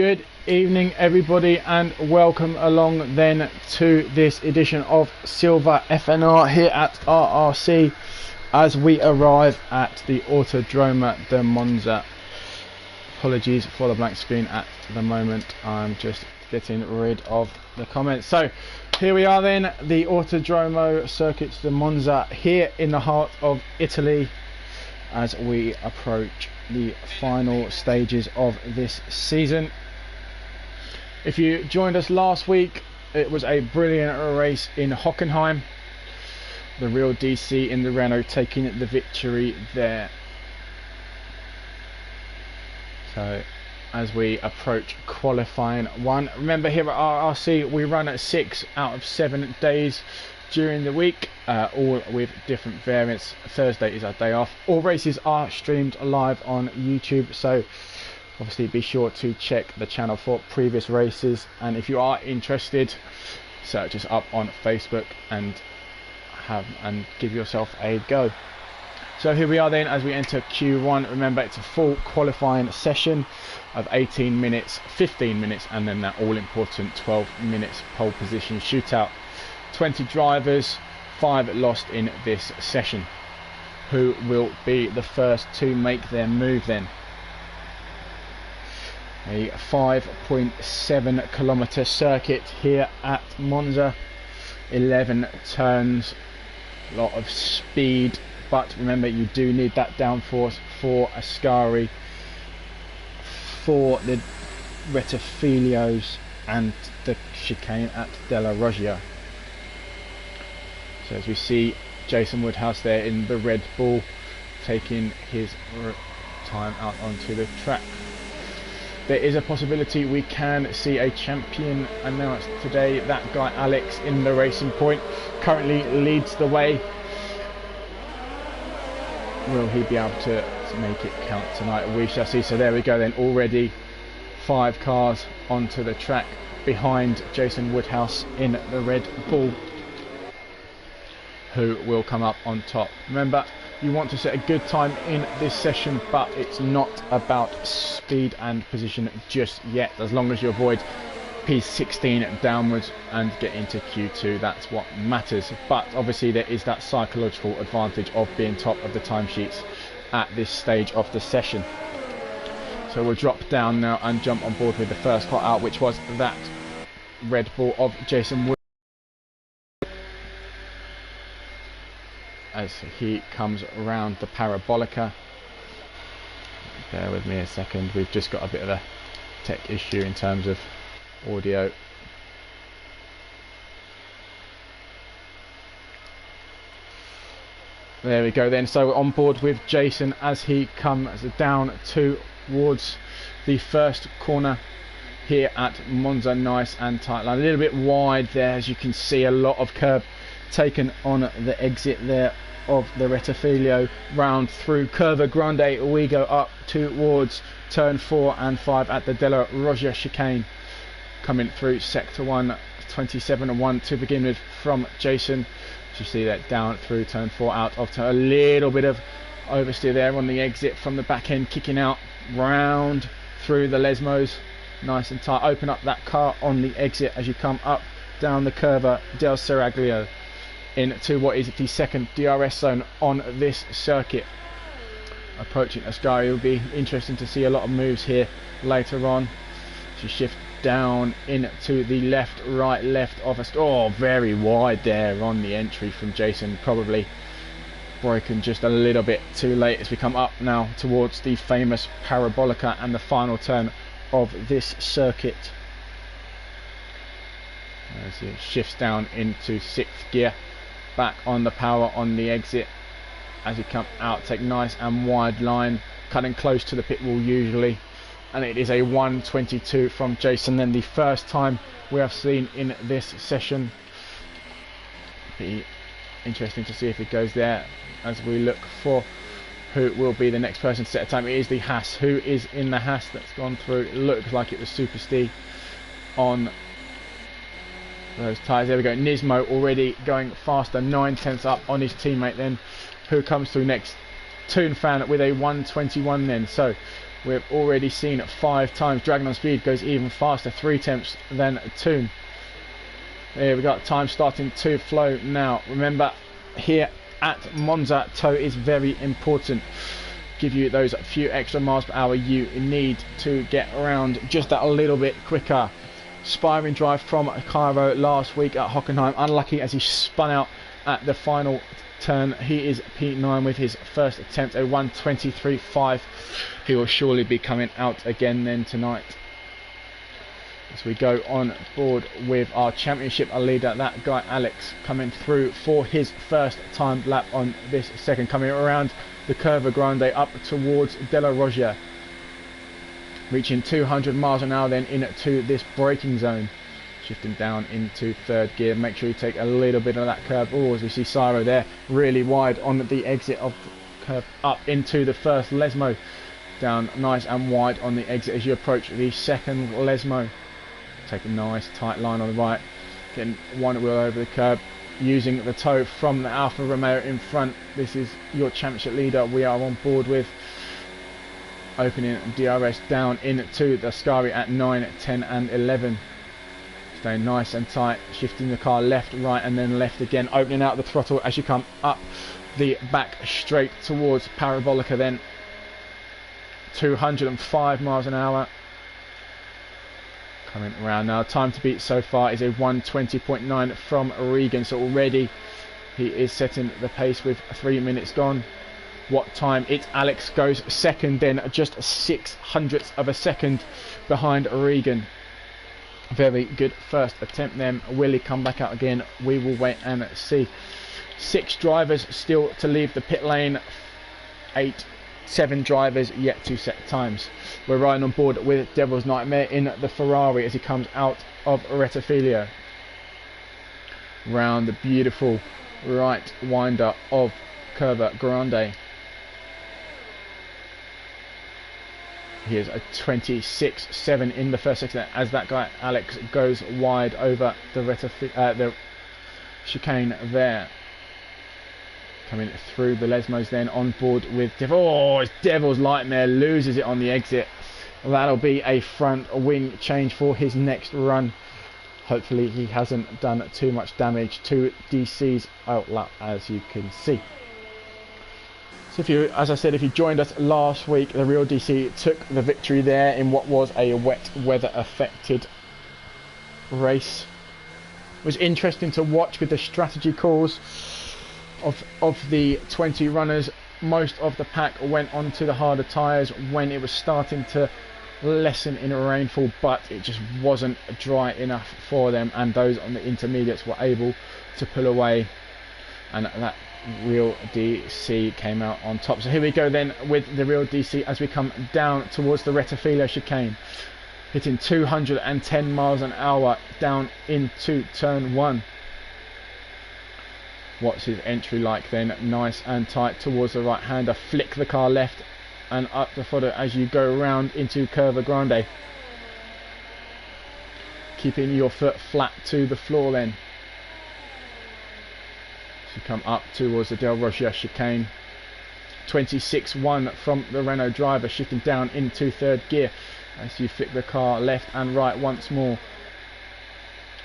Good evening everybody, and welcome along then to this edition of Silver FNR here at RRC as we arrive at the Autodromo de Monza. Apologies for the blank screen at the moment, I'm just getting rid of the comments. So here we are then, the Autodromo Circuit de Monza here in the heart of Italy as we approach the final stages of this season. If you joined us last week, it was a brilliant race in Hockenheim. The real DC in the Renault taking the victory there. So as we approach qualifying one, remember here at RRC we run at 6 out of 7 days during the week, all with different variants. Thursday is our day off. All races are streamed live on YouTube, so obviously be sure to check the channel for previous races, and if you are interested, search us up on Facebook and give yourself a go. So here we are then as we enter Q1. Remember, it's a full qualifying session of 18 minutes, 15 minutes, and then that all important 12 minutes pole position shootout. 20 drivers, 5 lost in this session. Who will be the first to make their move then? A 5.7 kilometer circuit here at Monza, 11 turns, a lot of speed, but remember you do need that downforce for Ascari, for the Rettifilios and the chicane at Della Roggia. So as we see Jason Woodhouse there in the Red Bull taking his time out onto the track. There is a possibility we can see a champion announced today. That guy Alex in the Racing Point currently leads the way. Will he be able to make it count tonight? We shall see. So there we go then, already 5 cars onto the track behind Jason Woodhouse in the Red Bull, who will come up on top. Remember, you want to set a good time in this session, but it's not about speed and position just yet. As long as you avoid P16 downwards and get into Q2, that's what matters. But obviously there is that psychological advantage of being top of the timesheets at this stage of the session. So we'll drop down now and jump on board with the first car out, which was that Red Bull of Jason Wood. As he comes around the parabolica. Bear with me a second, we've just got a bit of a tech issue in terms of audio. There we go then, so we're on board with Jason as he comes down towards the first corner here at Monza. Nice and tight line, a little bit wide there, as you can see, a lot of curb taken on the exit there of the Rettifilio. Round through Curva Grande we go up towards turn 4 and 5 at the Della Roggia chicane. Coming through sector 1, 27.1 to begin with from Jason. As you see that, down through turn 4 out of turn, a little bit of oversteer there on the exit from the back end, kicking out round through the Lesmos. Nice and tight, open up that car on the exit as you come up down the Curva del Seraglio into what is the second DRS zone on this circuit. Approaching Ascari, it will be interesting to see a lot of moves here later on. To shift down into the left, right, left of us. Oh, very wide there on the entry from Jason, probably broken just a little bit too late as we come up now towards the famous parabolica and the final turn of this circuit. As he shifts down into 6th gear, back on the power on the exit as you come out, take nice and wide line, cutting close to the pit wall usually, and it is a 122 from Jason, then the first time we have seen in this session. Be interesting to see if it goes there as we look for who will be the next person to set a time. It is the Haas, who is in the Haas that's gone through. It looks like it was Super Steve on those tyres. There we go, Nismo already going faster, 9/10 up on his teammate then, who comes through next. Toon Fan with a 121 then. So we've already seen 5 times. Dragon on Speed goes even faster, 3 attempts than 2. There we got time starting to flow now. Remember, here at Monza, toe is very important. Give you those few extra miles per hour you need to get around just that a little bit quicker. Spiring drive from Cairo last week at Hockenheim. Unlucky as he spun out at the final turn. He is P9 with his first attempt, a 1:23.5. He will surely be coming out again then tonight. As we go on board with our championship leader, that guy Alex, coming through for his first time lap on this second, coming around the Curva Grande up towards Della Roggia, reaching 200 miles an hour then into this braking zone, shifting down into 3rd gear. Make sure you take a little bit of that curve. Oh, as we see Cyro there really wide on the exit of the curve, up into the first Lesmo, down nice and wide on the exit as you approach the second Lesmo. Take a nice tight line on the right, getting one wheel over the curb, using the toe from the Alfa Romeo in front. This is your championship leader we are on board with. Opening DRS down into the Ascari at 9, 10 and 11. Staying nice and tight, shifting the car left, right and then left again, opening out the throttle as you come up the back straight towards Parabolica then. 205 miles an hour. Coming around now. Time to beat so far is a 1:20.9 from Regan. So already he is setting the pace with 3 minutes gone. What time? It's Alex goes second then, just 0.06 of a second behind Regan. Very good first attempt then. Will he come back out again? We will wait and see. 6 drivers still to leave the pit lane. 7 drivers yet to set times. We're riding on board with Devil's Nightmare in the Ferrari as he comes out of Rettifilia. Round the beautiful right winder of Curva Grande. He is a 26.7 in the first sector as that guy Alex goes wide over the chicane there. Coming through the Lesmos then on board with it's Devil's Nightmare, loses it on the exit. That'll be a front wing change for his next run. Hopefully he hasn't done too much damage to DC's outlap, as you can see. So as I said, if you joined us last week, the real DC took the victory there in what was a wet weather affected race. It was interesting to watch with the strategy calls of the 20 runners. Most of the pack went onto the harder tyres when it was starting to lessen in rainfall, but it just wasn't dry enough for them, and those on the intermediates were able to pull away, and that real DC came out on top. So here we go then with the real DC as we come down towards the Rettifilia chicane, hitting 210 miles an hour down into turn 1. What's his entry like then? Nice and tight towards the right hander. Flick the car left and up the fodder as you go around into Curva Grande. Keeping your foot flat to the floor then. So you come up towards the Del Roggia chicane. 26.1 from the Renault driver, shifting down into 3rd gear as you flick the car left and right once more.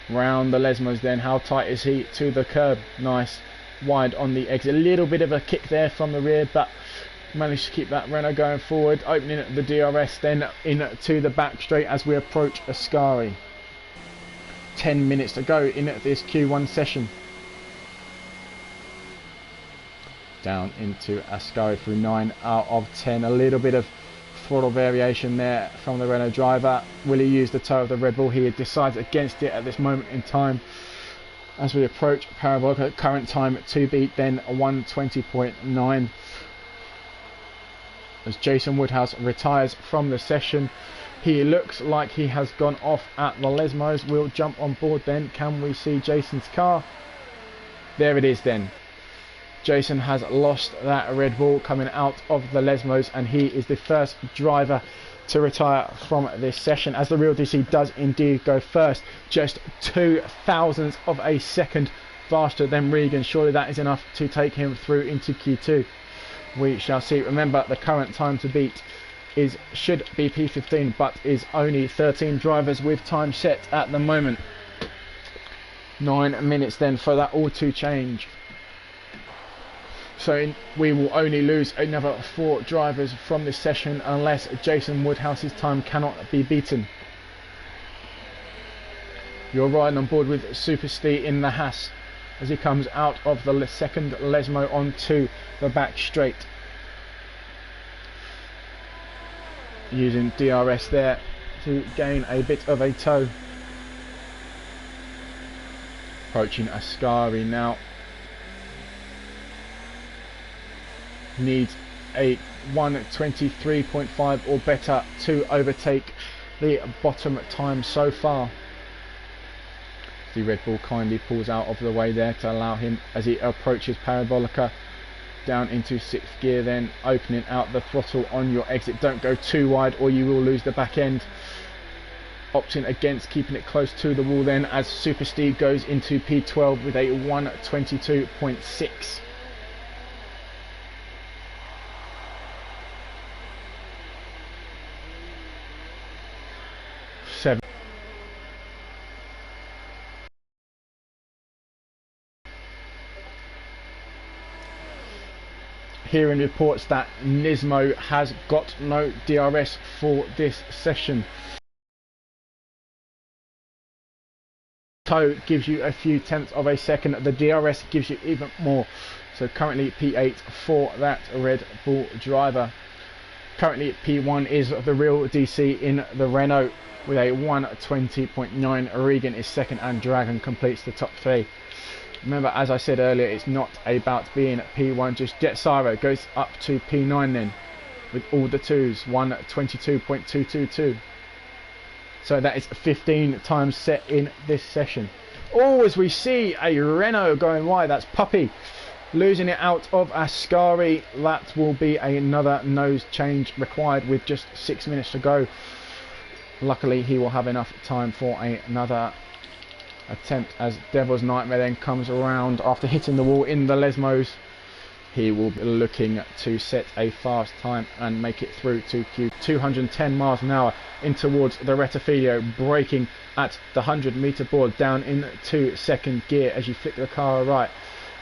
Round the Lesmos then, how tight is he to the curb? Nice, wide on the exit. A little bit of a kick there from the rear, but managed to keep that Renault going forward. Opening the DRS then into the back straight as we approach Ascari. 10 minutes to go in this Q1 session. Down into Ascari through 9 out of 10. A little bit of throttle variation there from the Renault driver. Will he use the toe of the Red Bull? He decides against it at this moment in time. As we approach Parabolica, current time to beat then 1:20.9. As Jason Woodhouse retires from the session, he looks like he has gone off at the Lesmos. We'll jump on board then. Can we see Jason's car? There it is then. Jason has lost that Red Bull coming out of the Lesmos, and he is the first driver to retire from this session, as the real DC does indeed go first, just 0.02 of a second faster than Regan. Surely that is enough to take him through into Q2. We shall see. Remember, the current time to beat should be P15, but is only 13 drivers with time set at the moment. 9 minutes then for that all to change. So we will only lose another 4 drivers from this session unless Jason Woodhouse's time cannot be beaten. You're riding on board with Super Steve in the Haas as he comes out of the second Lesmo onto the back straight. Using DRS there to gain a bit of a tow. Approaching Ascari now. Needs a 1:23.5 or better to overtake the bottom time so far. The Red Bull kindly pulls out of the way there to allow him as he approaches Parabolica down into 6th gear, then opening out the throttle on your exit. Don't go too wide or you will lose the back end. Opting against keeping it close to the wall then as Super Steve goes into P12 with a 1:22.6. Hearing reports that Nismo has got no DRS for this session. Tow gives you a few tenths of a second, the DRS gives you even more. So currently P8 for that Red Bull driver. Currently P1 is the real DC in the Renault with a 1:20.9. Regan is second and Dragon completes the top 3. Remember, as I said earlier, it's not about being at P1, just Jet Siro goes up to P9 then with all the 2s, 1:22.222. So that is 15 times set in this session. Oh, as we see a Renault going wide, that's Puppy losing it out of Ascari. That will be another nose change required with just 6 minutes to go. Luckily, he will have enough time for another attempt as Devil's Nightmare then comes around after hitting the wall in the Lesmos. He will be looking to set a fast time and make it through to Q. 210 miles an hour in towards the Rettifilio, braking at the 100-meter board down into 2nd gear as you flick the car right,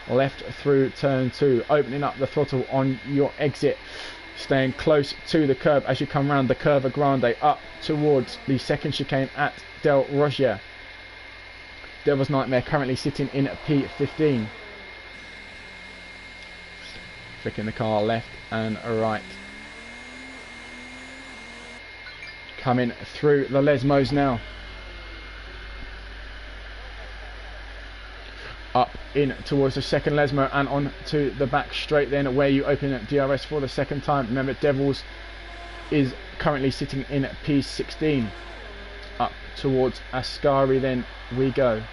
left through turn 2, opening up the throttle on your exit, staying close to the curb as you come round the Curva Grande up towards the 2nd chicane at Del Roger. Devil's Nightmare currently sitting in P15. Flicking the car left and right. Coming through the Lesmos now. Up in towards the 2nd Lesmo and on to the back straight then where you open at DRS for the 2nd time. Remember, Devils is currently sitting in P16. Up towards Ascari then we go.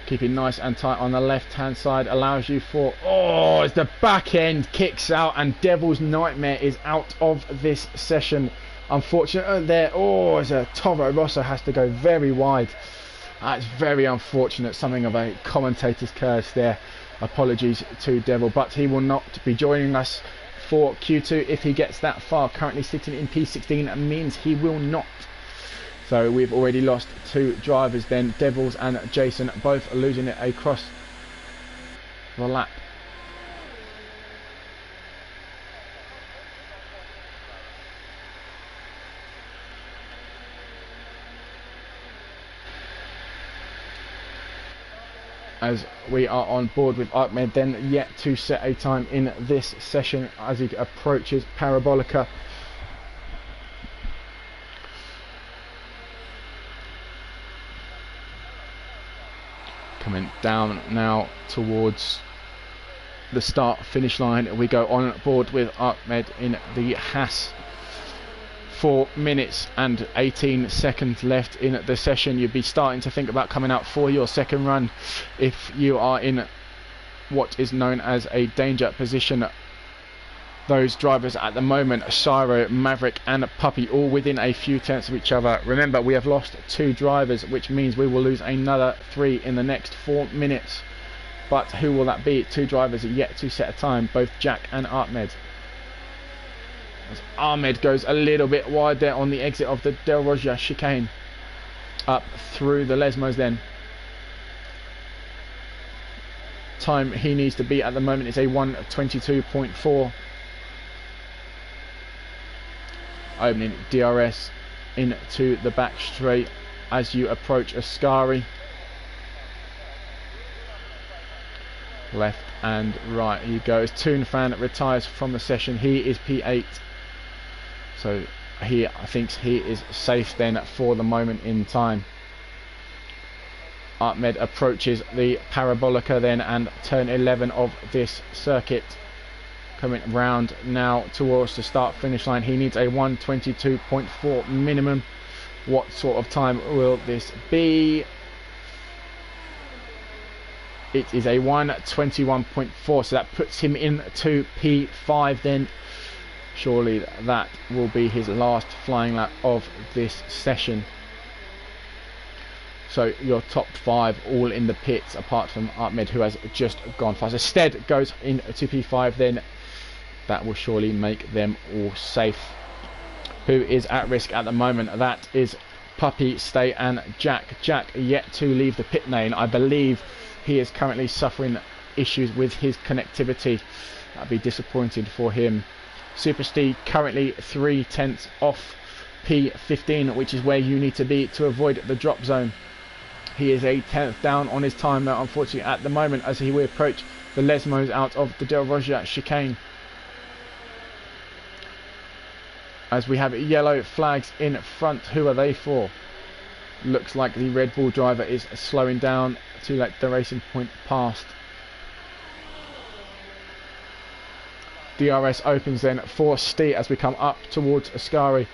Keeping nice and tight on the left hand side allows you for, oh, as the back end kicks out and Devil's Nightmare is out of this session. Unfortunate there, oh, as a Toro Rosso has to go very wide. That's very unfortunate, something of a commentator's curse there. Apologies to Devil, but he will not be joining us for Q2 if he gets that far. Currently sitting in P16 means he will not. So we've already lost 2 drivers then, Devils and Jason both losing it across the lap. As we are on board with Ahmed then, yet to set a time in this session as he approaches Parabolica. Coming down now towards the start finish line, we go on board with Ahmed in the Haas. 4 minutes and 18 seconds left in the session. You'd be starting to think about coming out for your second run if you are in what is known as a danger position. Those drivers at the moment, Cyro, Maverick and Puppy, all within a few tenths of each other. Remember, we have lost 2 drivers, which means we will lose another 3 in the next 4 minutes. But who will that be? 2 drivers are yet to set a time, both Jack and Ahmed. As Ahmed goes a little bit wide there on the exit of the Del Roja chicane. Up through the Lesmos then. Time he needs to beat at the moment is a 1:22.4. Opening DRS into the back straight as you approach Ascari. Left and right you go. As Toonfan retires from the session, he is P8. So he thinks he is safe then for the moment in time. Ahmed approaches the Parabolica then and turn 11 of this circuit. Coming round now towards the start finish line. He needs a 1:22.4 minimum. What sort of time will this be? It is a 1:21.4, so that puts him into P5 then. Surely that will be his last flying lap of this session. So your top 5 all in the pits apart from Ahmed, who has just gone fast. Stead goes into P5 then. That will surely make them all safe. Who is at risk at the moment? That is Puppy, Stay and Jack. Jack yet to leave the pit lane. I believe he is currently suffering issues with his connectivity. That'd be disappointing for him. Super Steve currently 3/10 off P15, which is where you need to be to avoid the drop zone. He is a 10th down on his time now, unfortunately, at the moment, as he will approach the Lesmos out of the Del Roja chicane. As we have yellow flags in front, who are they for? Looks like the Red Bull driver is slowing down to let the racing point past. DRS opens then for Stee as we come up towards Ascari.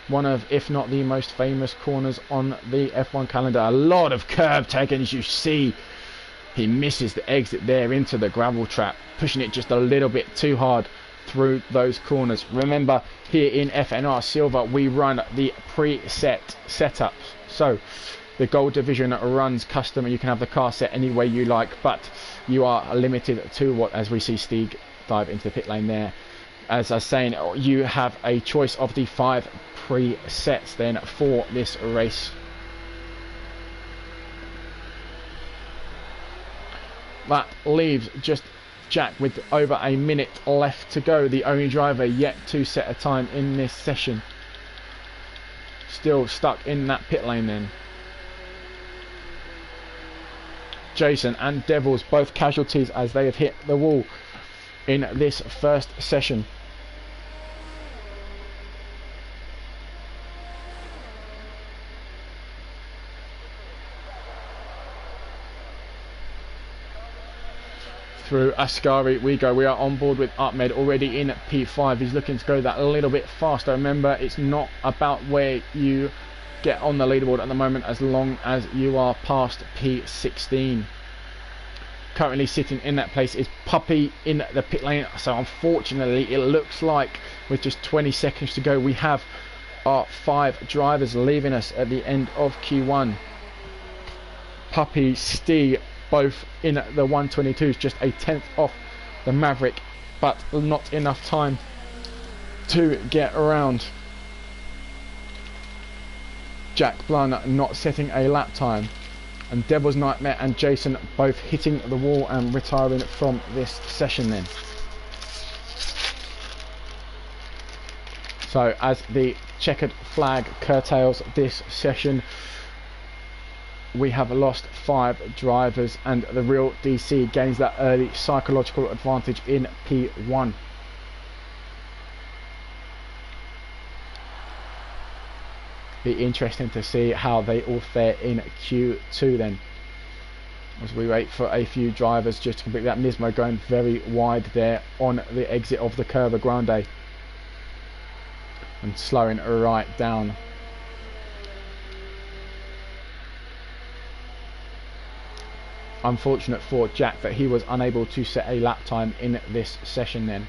One of, if not the most famous corners on the F1 calendar. A lot of curb taken, as you see. He misses the exit there into the gravel trap, pushing it just a little bit too hard through those corners. Remember, here in FNR Silver we run the preset setups, so the gold division runs custom and you can have the car set any way you like, but you are limited to what, as we see Stieg dive into the pit lane there. As I was saying, you have a choice of the 5 presets then for this race. That leaves just Jack with over a minute left to go, the only driver yet to set a time in this session. Still stuck in that pit lane then. Jason and Devils both casualties as they have hit the wall in this first session. Through Ascari we go. We are on board with Ahmed already in P5. He's looking to go that a little bit faster. Remember, it's not about where you get on the leaderboard at the moment, as long as you are past P16. Currently sitting in that place is Puppy in the pit lane. So unfortunately, it looks like with just 20 seconds to go, we have our 5 drivers leaving us at the end of Q1. Puppy, Stee, both in the 122s, just a 10th off the Maverick, but not enough time to get around. Jack Blung not setting a lap time, and Devil's Nightmare and Jason both hitting the wall and retiring from this session then. So as the checkered flag curtails this session, we have lost 5 drivers and the real DC gains that early psychological advantage in P1. Be interesting to see how they all fare in Q2 then, as we wait for a few drivers just to complete that. Nismo going very wide there on the exit of the Curva Grande and slowing right down. Unfortunate for Jack that he was unable to set a lap time in this session then.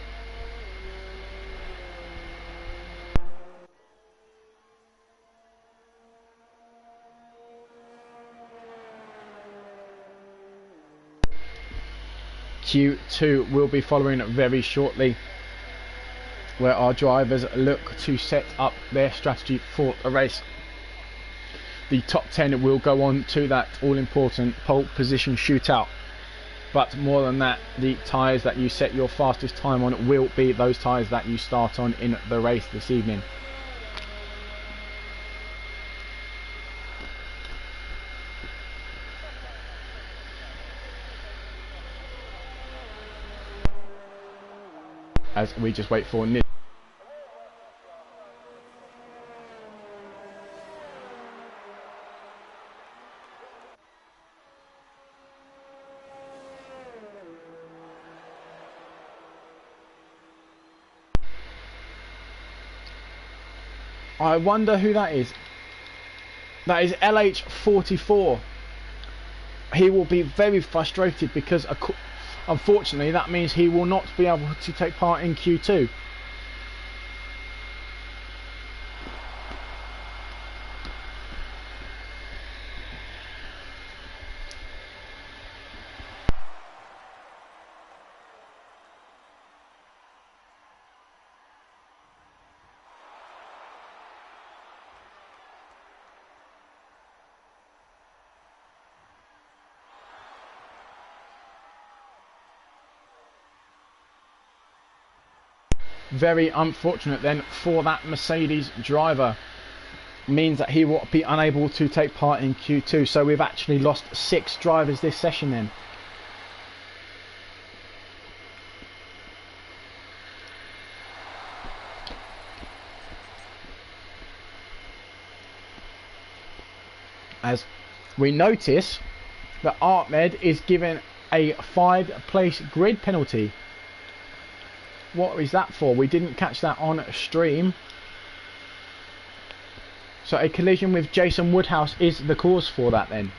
Q2 will be following very shortly. where our drivers look to set up their strategy for the race. The top 10 will go on to that all-important pole position shootout, but more than that, the tyres that you set your fastest time on will be those tyres that you start on in the race this evening. As we just wait for Nismo. I wonder who that is. That is LH44. He will be very frustrated because unfortunately that means he will not be able to take part in Q2. Very unfortunate then for that Mercedes driver. Means that he will be unable to take part in Q2. So we've actually lost 6 drivers this session then. As we notice that Ahmed is given a 5-place grid penalty. What is that for? We didn't catch that on stream. So a collision with Jason Woodhouse is the cause for that then.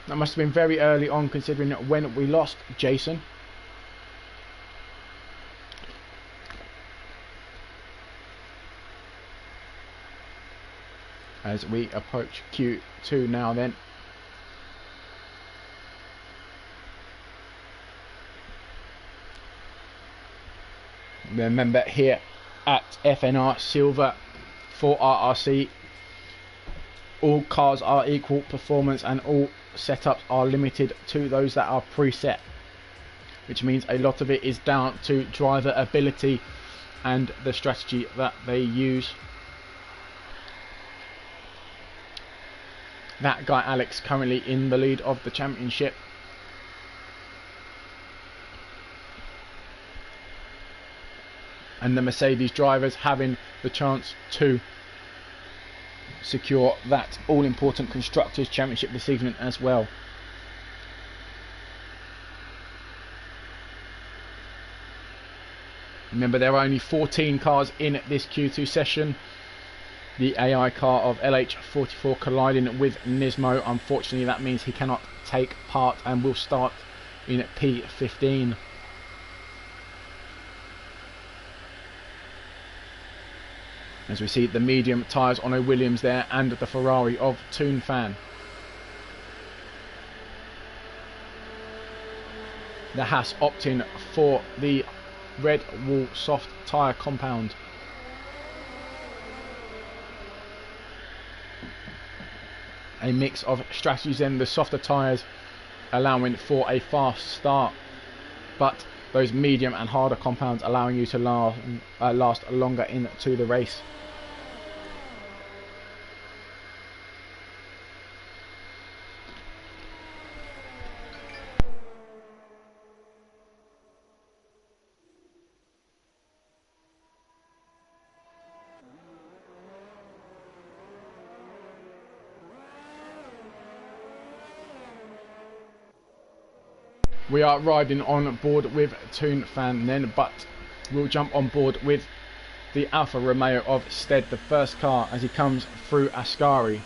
That must have been very early on considering when we lost Jason. As we approach Q2 now then. Remember here at FNR Silver for RRC, all cars are equal performance and all setups are limited to those that are preset, which means a lot of it is down to driver ability and the strategy that they use. That guy Alex currently in the lead of the championship. And the Mercedes drivers having the chance to secure that all-important Constructors' Championship this evening as well. Remember, there are only 14 cars in this Q2 session. The AI car of LH44 colliding with Nismo. Unfortunately, that means he cannot take part and will start in P15. As we see the medium tyres on a Williams there and the Ferrari of Toon Fan. The Haas opting for the Red Wall soft tyre compound. A mix of strategies then, the softer tyres allowing for a fast start, but those medium and harder compounds allowing you to last longer into the race. We are riding on board with Toon Fan then, but we'll jump on board with the Alfa Romeo of Stead, the first car, as he comes through Ascari.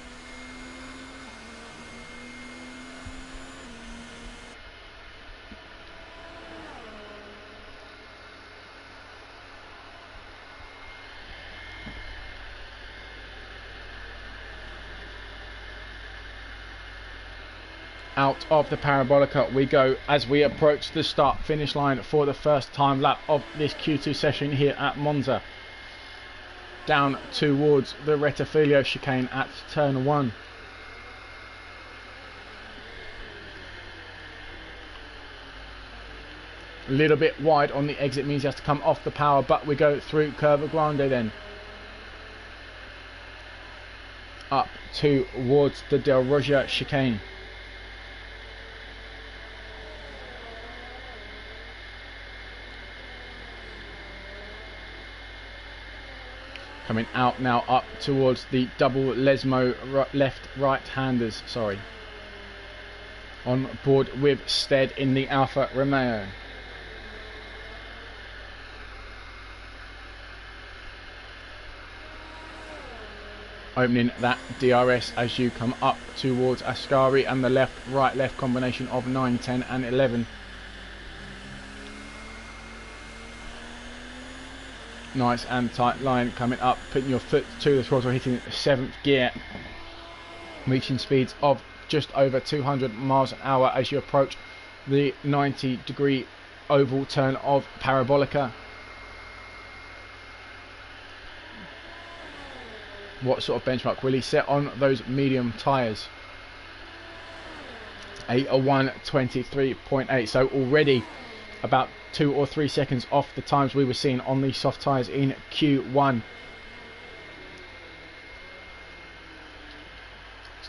Out of the Parabolica we go as we approach the start finish line for the first time lap of this Q2 session here at Monza. Down towards the Rettifilo chicane at turn 1. A little bit wide on the exit means he has to come off the power, but we go through Curva Grande then. Up towards the Del Rogia chicane. Coming out now up towards the double Lesmo left-right handers, sorry. On board with Stead in the Alfa Romeo. Opening that DRS as you come up towards Ascari and the left-right-left combination of 9, 10 and 11. Nice and tight line coming up, putting your foot to the throttle, hitting 7th gear, reaching speeds of just over 200 miles an hour as you approach the 90-degree oval turn of Parabolica. What sort of benchmark will he set on those medium tyres? A 1:23.8, so already about 2 or 3 seconds off the times we were seeing on the soft tyres in Q1.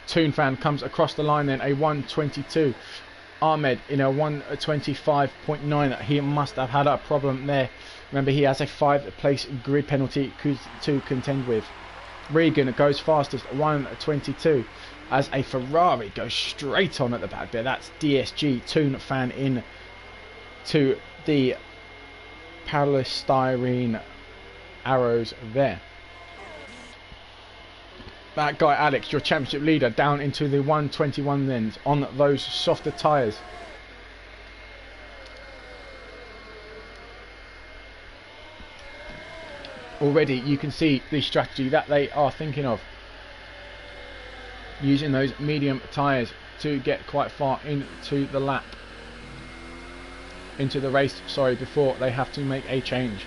Toon Fan comes across the line then, a 1:22. Ahmed in a 1:25.9. He must have had a problem there. Remember, he has a 5-place grid penalty to contend with. Regan goes fastest, 1:22. As a Ferrari goes straight on at the back there. That's DSG. Toon Fan in to the polystyrene arrows there. That guy Alex, your championship leader, down into the 1:21 then on those softer tyres. Already you can see the strategy that they are thinking of, using those medium tyres to get quite far into the lap, into the race, sorry, before they have to make a change.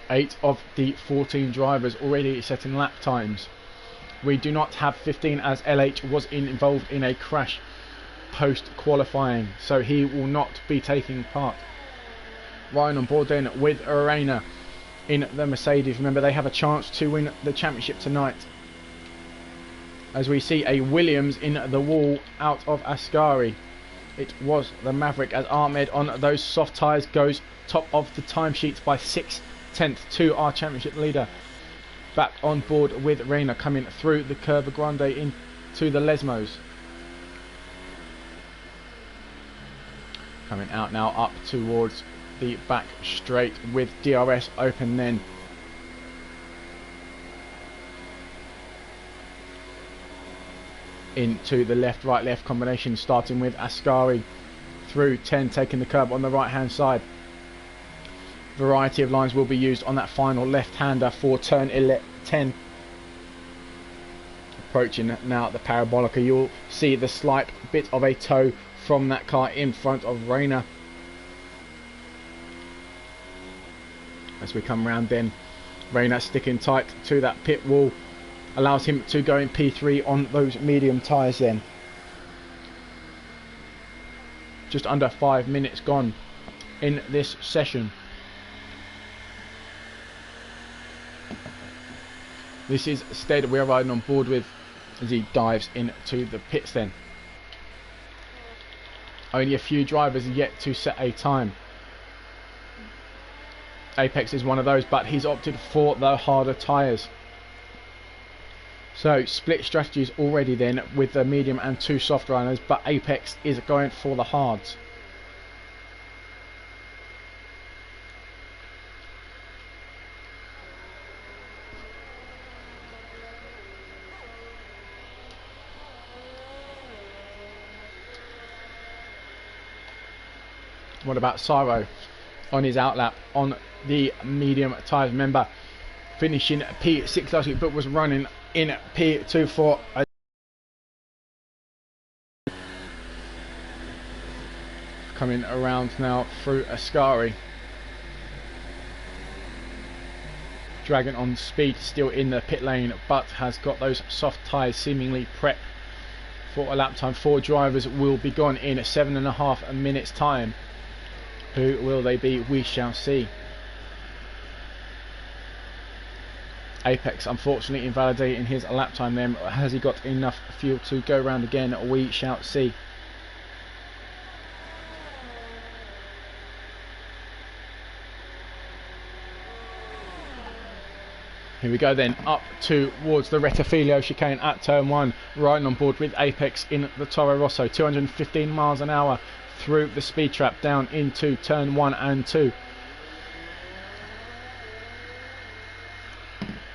Eight of the 14 drivers already setting lap times. We do not have 15 as LH was involved in a crash post qualifying, so he will not be taking part. Ryan on board then with Arena in the Mercedes. Remember, they have a chance to win the championship tonight. As we see a Williams in the wall out of Ascari. It was the Maverick as Ahmed on those soft tyres goes top of the timesheets by 6/10 to our championship leader. Back on board with Reina coming through the Curva Grande into the Lesmos. Coming out now up towards the back straight with DRS open then. Into the left-right-left combination, starting with Ascari through 10, taking the curb on the right-hand side. Variety of lines will be used on that final left-hander for turn 10. Approaching now the Parabolica, you'll see the slight bit of a toe from that car in front of Reina. As we come round then, Reina sticking tight to that pit wall, allows him to go in P3 on those medium tyres then. Just under 5 minutes gone in this session. This is Stead we're riding on board with as he dives into the pits then. Only a few drivers yet to set a time. Apex is one of those, but he's opted for the harder tyres. So split strategies already then with the medium and 2 soft runners, but Apex is going for the hards. What about Siro on his outlap on the medium tyres? Remember, finishing P6 last week, but was running in P2 for a coming around now through Ascari. Dragon on speed, still in the pit lane, but has got those soft tyres seemingly prepped for a lap time. 4 drivers will be gone in 7.5 minutes time. Who will they be? We shall see. Apex unfortunately invalidating his lap time then. Has he got enough fuel to go round again? We shall see. Here we go then, up towards the Rettifilo chicane at turn 1, riding on board with Apex in the Toro Rosso, 215 miles an hour through the speed trap down into turn 1 and 2.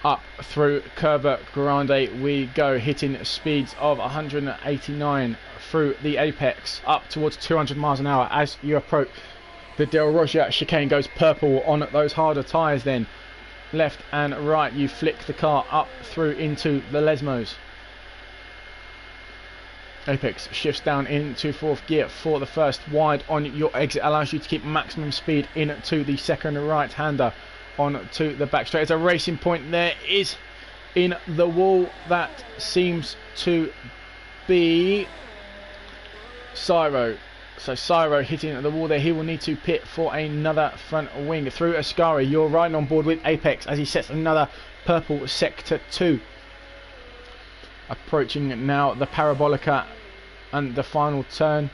Up through Curva Grande we go, hitting speeds of 189 through the Apex, up towards 200 miles an hour as you approach the Del Rogia chicane. Goes purple on those harder tyres then. Left and right you flick the car up through into the Lesmos. Apex shifts down into 4th gear for the first, wide on your exit, allows you to keep maximum speed into the second right hander onto the back straight. It's a racing point there is in the wall. That seems to be Cyro. So Cyro hitting the wall there. He will need to pit for another front wing through Ascari. You're riding on board with Apex as he sets another purple sector 2. Approaching now the Parabolica and the final turn.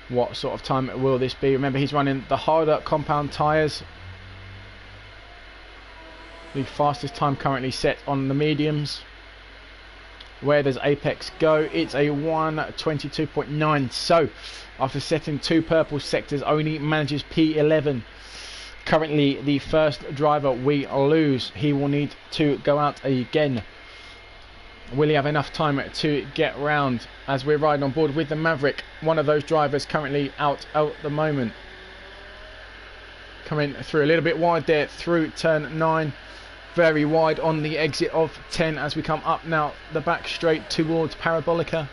What sort of time will this be? Remember, he's running the harder compound tyres. The fastest time currently set on the mediums. Where does Apex go? It's a 1:22.9. So after setting 2 purple sectors, only manages P11. Currently the first driver we lose. He will need to go out again. Will he have enough time to get round as we're riding on board with the Maverick? One of those drivers currently out at the moment. Coming through a little bit wide there through turn 9. Very wide on the exit of 10 as we come up now the back straight towards Parabolica.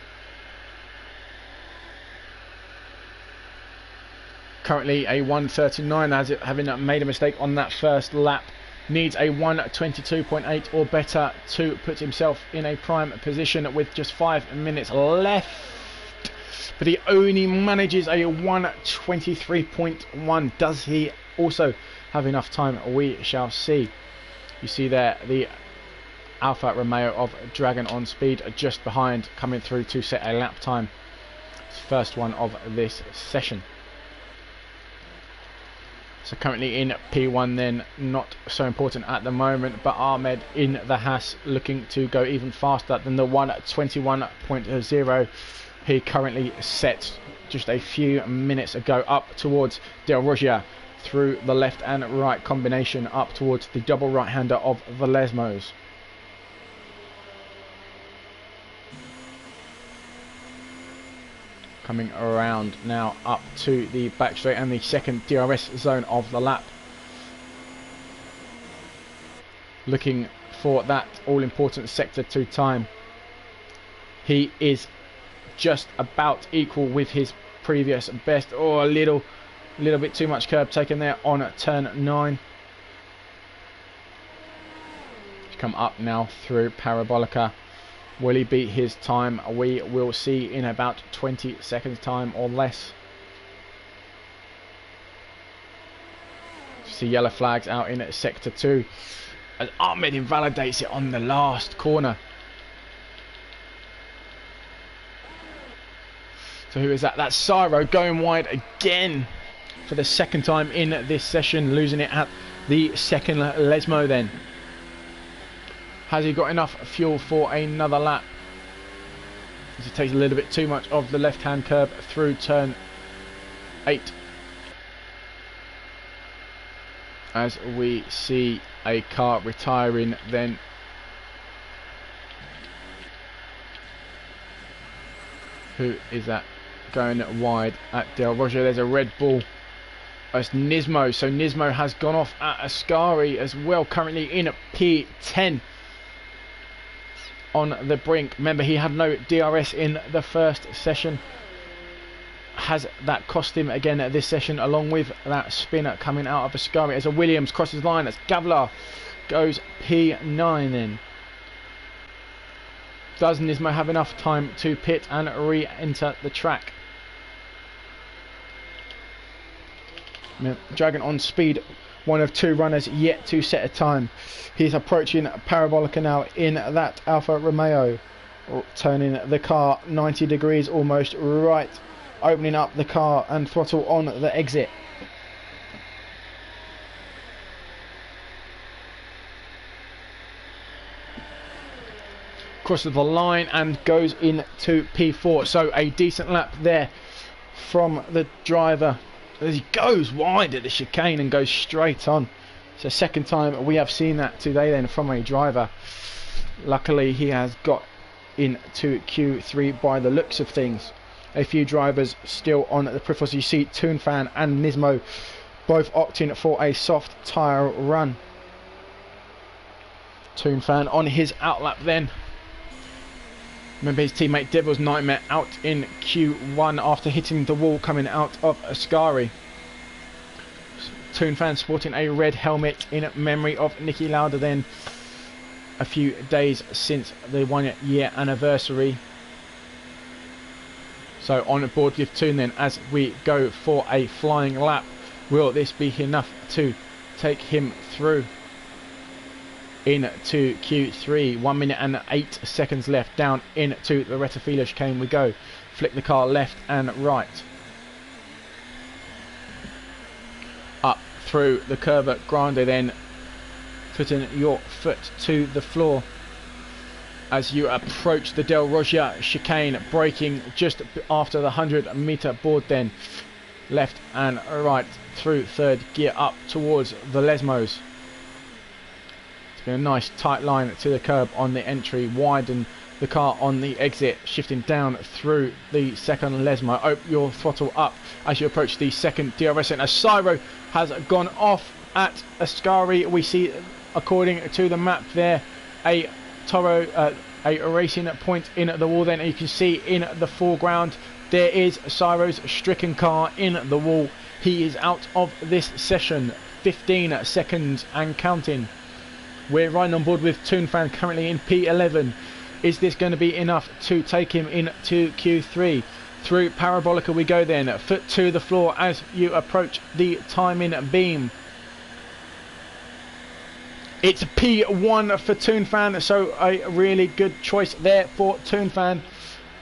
Currently a 1:39 as it having made a mistake on that first lap. Needs a 1:22.8 or better to put himself in a prime position with just 5 minutes left. But he only manages a 1:23.1. Does he also have enough time? We shall see. You see there the Alfa Romeo of Dragon on speed just behind, coming through to set a lap time. It's the first one of this session. So currently in P1 then, not so important at the moment, but Ahmed in the Haas looking to go even faster than the 1:21.0 he currently set just a few minutes ago, up towards Del Rogia through the left and right combination, up towards the double right hander of the Lesmos. Coming around now up to the back straight and the second DRS zone of the lap. Looking for that all-important sector 2 time. He is just about equal with his previous best, or a little bit too much curb taken there on turn 9. Come up now through Parabolica. Will he beat his time? We will see in about 20 seconds time or less. See yellow flags out in sector 2 as Ahmed invalidates it on the last corner. So who is that? That's Cyro going wide again for the second time in this session, losing it at the second Lesmo then. Has he got enough fuel for another lap? As he takes a little bit too much of the left hand curb through turn 8. As we see a car retiring then. Who is that going wide at Del Roger? There's a Red Bull as Nismo. So Nismo has gone off at Ascari as well, currently in P10 on the brink. Remember, he had no DRS in the first session. Has that cost him again at this session, along with that spinner coming out of Ascari as a Williams crosses line. As Gavlar goes P9 then. Does Nismo have enough time to pit and re-enter the track? Dragon on speed, one of two runners yet to set a time. He's approaching Parabolica now in that Alfa Romeo, turning the car 90 degrees almost right, opening up the car and throttle on the exit. Crosses the line and goes into P4. So a decent lap there from the driver as he goes wide at the chicane and goes straight on. It's the second time we have seen that today then from a driver. Luckily he has got into Q3 by the looks of things. A few drivers still on the peripherals. You see Toonfan and Nismo both opting for a soft tyre run. Toonfan on his outlap then. Remember, his teammate Devil's Nightmare out in Q1 after hitting the wall coming out of Ascari. Toonfan sporting a red helmet in memory of Niki Lauda then, a few days since the 1 year anniversary. So on board with Toon then as we go for a flying lap. Will this be enough to take him through into Q3? 1 minute and 8 seconds left. Down into the Retafila chicane we go. Flick the car left and right. Up through the Curva Grande then, putting your foot to the floor as you approach the Del Rogia chicane, braking just after the 100-meter board then. Left and right through third gear up towards the Lesmos. A nice tight line to the curb on the entry, widen the car on the exit, shifting down through the second Lesmo. Open your throttle up as you approach the second DRS, and as Cyro has gone off at Ascari. We see, according to the map there, a Toro, a racing point in the wall then, and you can see in the foreground there is Cyro's stricken car in the wall. He is out of this session, 15 seconds and counting. We're riding on board with Toonfan currently in P11. Is this going to be enough to take him into Q3? Through Parabolica we go then. Foot to the floor as you approach the timing beam. It's P1 for Toonfan, so a really good choice there for Toonfan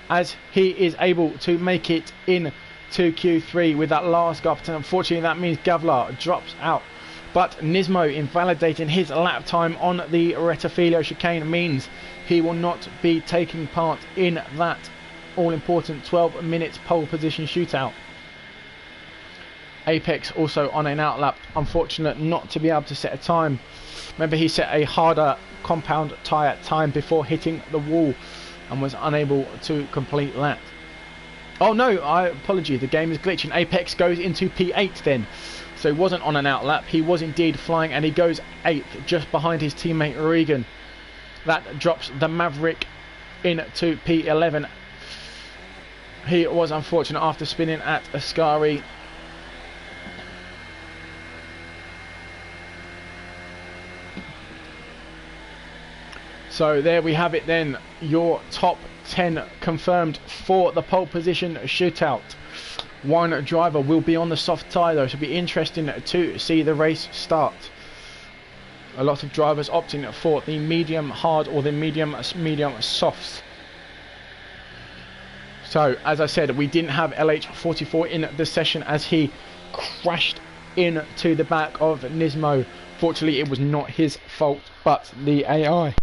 as he is able to make it in to Q3 with that last gap. And unfortunately that means Gavlar drops out. But Nismo invalidating his lap time on the Retafila chicane means he will not be taking part in that all-important 12 minutes pole position shootout. Apex also on an outlap, unfortunate not to be able to set a time. Remember, he set a harder compound tyre time before hitting the wall and was unable to complete that. Oh no, apologies, the game is glitching. Apex goes into P8 then. So he wasn't on an outlap, he was indeed flying, and he goes 8th just behind his teammate Regan. That drops the Maverick into P11. He was unfortunate after spinning at Ascari. So there we have it then, your top 10 confirmed for the pole position shootout. One driver will be on the soft tyre though, so it'll be interesting to see the race start. A lot of drivers opting for the medium hard or the medium softs. So as I said, we didn't have LH44 in the session as he crashed into the back of Nismo. Fortunately it was not his fault but the AI.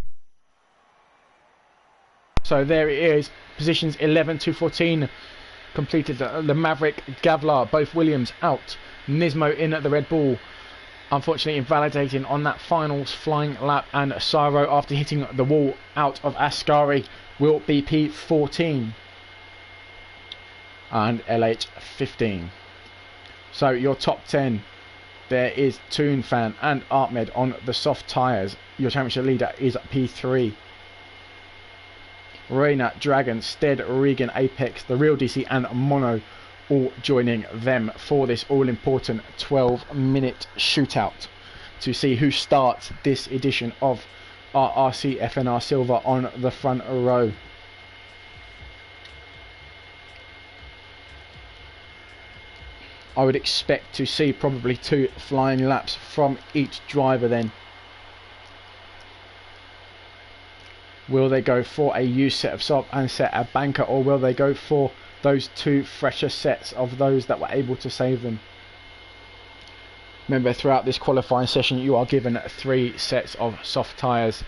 So there it is, positions 11 to 14. Completed the Maverick, Gavlar, both Williams out. Nismo in at the Red Bull, unfortunately invalidating on that finals flying lap, and Cyro after hitting the wall out of Ascari will be P14 and LH15. So your top 10, there is Toonfan and Ahmed on the soft tyres. Your championship leader is P3. Reina, Dragon, Stead, Regan, Apex, the Real DC and Mono all joining them for this all-important 12-minute shootout to see who starts this edition of RRC FNR Silver on the front row. I would expect to see probably 2 flying laps from each driver then. Will they go for a used set of soft and set a banker, or will they go for those 2 fresher sets of those that were able to save them? Remember, throughout this qualifying session you are given 3 sets of soft tyres,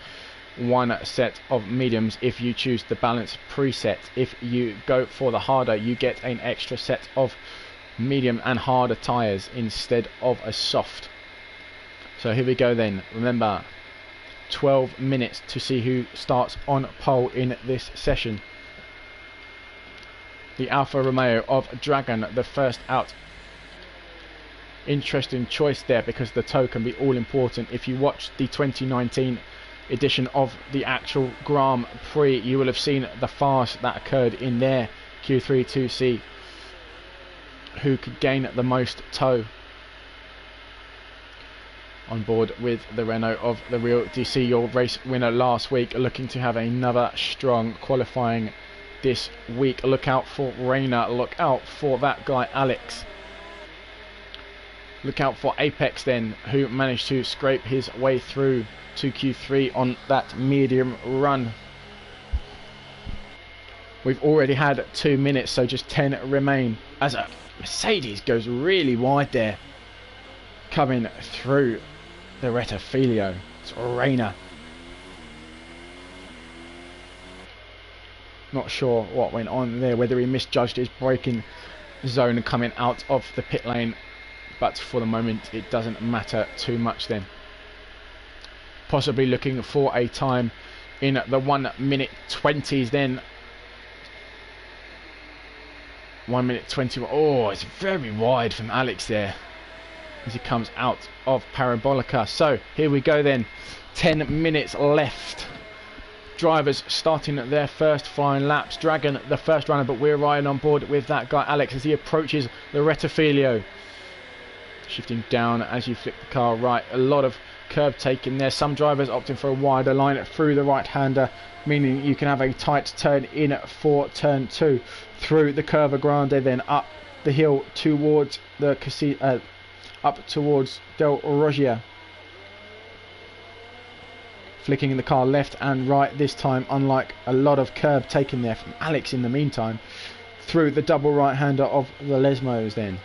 1 set of mediums if you choose the balance preset. If you go for the harder, you get an extra set of medium and harder tyres instead of a soft. So here we go then. Remember, 12 minutes to see who starts on pole in this session. The Alfa Romeo of Dragon, the first out. Interesting choice there because the toe can be all important. If you watched the 2019 edition of the actual Grand Prix, you will have seen the farce that occurred in their Q3 2C. Who could gain the most toe? On board with the Renault of the Real DC, your race winner last week, looking to have another strong qualifying this week. Look out for Reina, look out for that guy Alex. Look out for Apex then, who managed to scrape his way through to Q3 on that medium run. We've already had 2 minutes, so just 10 remain. As a Mercedes goes really wide there, coming through the Retafilio. It's Reina. Not sure what went on there, whether he misjudged his braking zone coming out of the pit lane, but for the moment it doesn't matter too much then. Possibly looking for a time in the 1 minute 20s then. 1 minute 20. Oh, it's very wide from Alex there as he comes out of Parabolica. So here we go then. 10 minutes left. Drivers starting their first flying laps. Dragon the first runner, but we're riding on board with that guy Alex as he approaches the Retafilio. Shifting down as you flick the car right. A lot of curb taking there. Some drivers opting for a wider line through the right hander, meaning you can have a tight turn in for turn 2 through the Curva Grande, then up the hill towards the up towards Del Roggia. Flicking the car left and right this time, unlike a lot of curb taken there from Alex in the meantime, through the double right hander of the Lesmos then.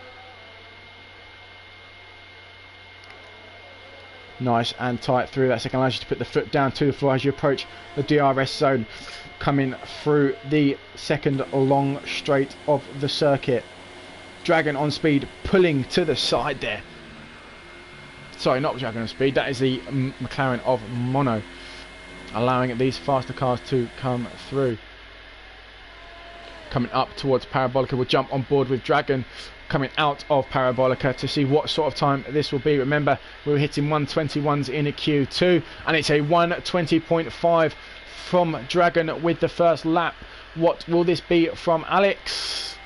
Nice and tight through that second, allows you to put the foot down to the floor as you approach the DRS zone, coming through the second long straight of the circuit. Dragon on speed, pulling to the side there. Sorry, not Dragon on speed, that is the McLaren of Mono, allowing these faster cars to come through. Coming up towards Parabolica, we'll jump on board with Dragon coming out of Parabolica to see what sort of time this will be. Remember, we were hitting 121s in a Q2 and it's a 120.5 from Dragon with the first lap. What will this be from Alex?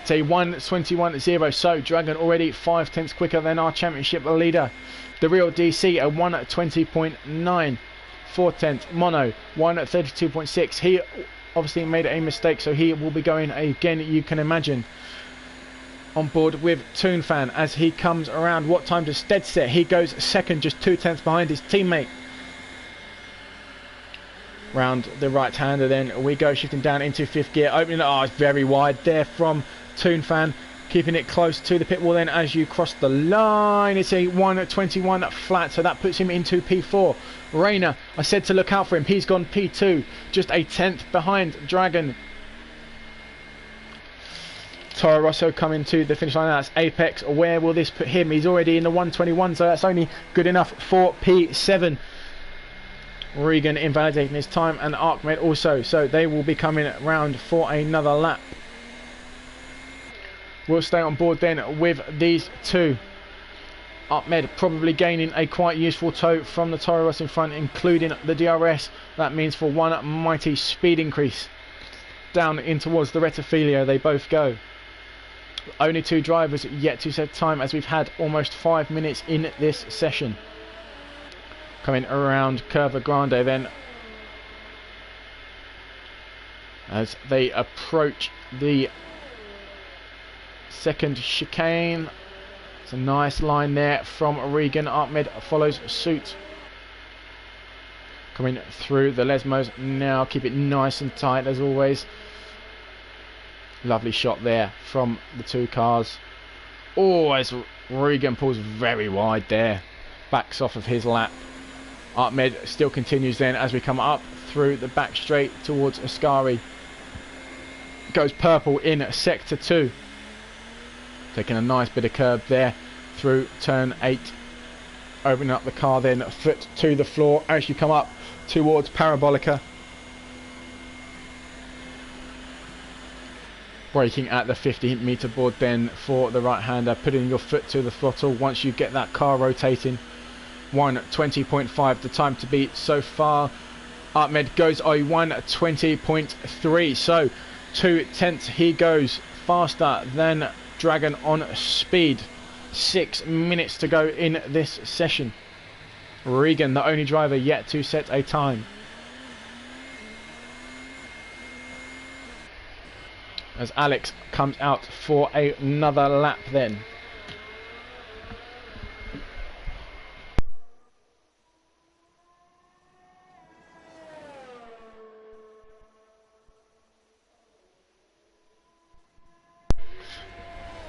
It's a 121.0, so Dragon already 5/10 quicker than our championship leader. The Real DC a 120.9, 4/10. Mono 132.6. He obviously made a mistake, so he will be going again, you can imagine. On board with Toonfan as he comes around. What time does Stead set? He goes second, just 2/10 behind his teammate. Round the right hander then we go, shifting down into 5th gear, opening. Oh, it's very wide there from Toonfan, keeping it close to the pit wall then as you cross the line. It's a 121 flat, so that puts him into P4. Reina, I said to look out for him, he's gone P2, just a 10th behind Dragon. Toro Rosso coming to the finish line. That's Apex. Where will this put him? He's already in the 121, so that's only good enough for P7. Regan invalidating his time, and Ahmed also, so they will be coming round for another lap. We'll stay on board then with these two. Ahmed probably gaining a quite useful tow from the Toro Rosso in front, including the DRS. That means for one mighty speed increase. Down in towards the Rettifilio they both go. Only two drivers yet to set time, as we've had almost 5 minutes in this session. Coming around Curva Grande then, as they approach the second chicane. It's a nice line there from Regan. Ahmed follows suit. Coming through the Lesmos now, keep it nice and tight as always. Lovely shot there from the two cars. Oh, as Regan pulls very wide there, backs off of his lap. Ahmed still continues then as we come up through the back straight towards Ascari. Goes purple in sector 2. Taking a nice bit of curb there through turn 8. Opening up the car then, foot to the floor as you come up towards Parabolica. Braking at the 50-meter board then for the right-hander, putting your foot to the throttle once you get that car rotating. 1:20.5 the time to beat so far. Ahmed goes a 1:20.3, so 2/10 he goes faster than Dragon on speed. 6 minutes to go in this session. Regan, the only driver yet to set a time. As Alex comes out for another lap then.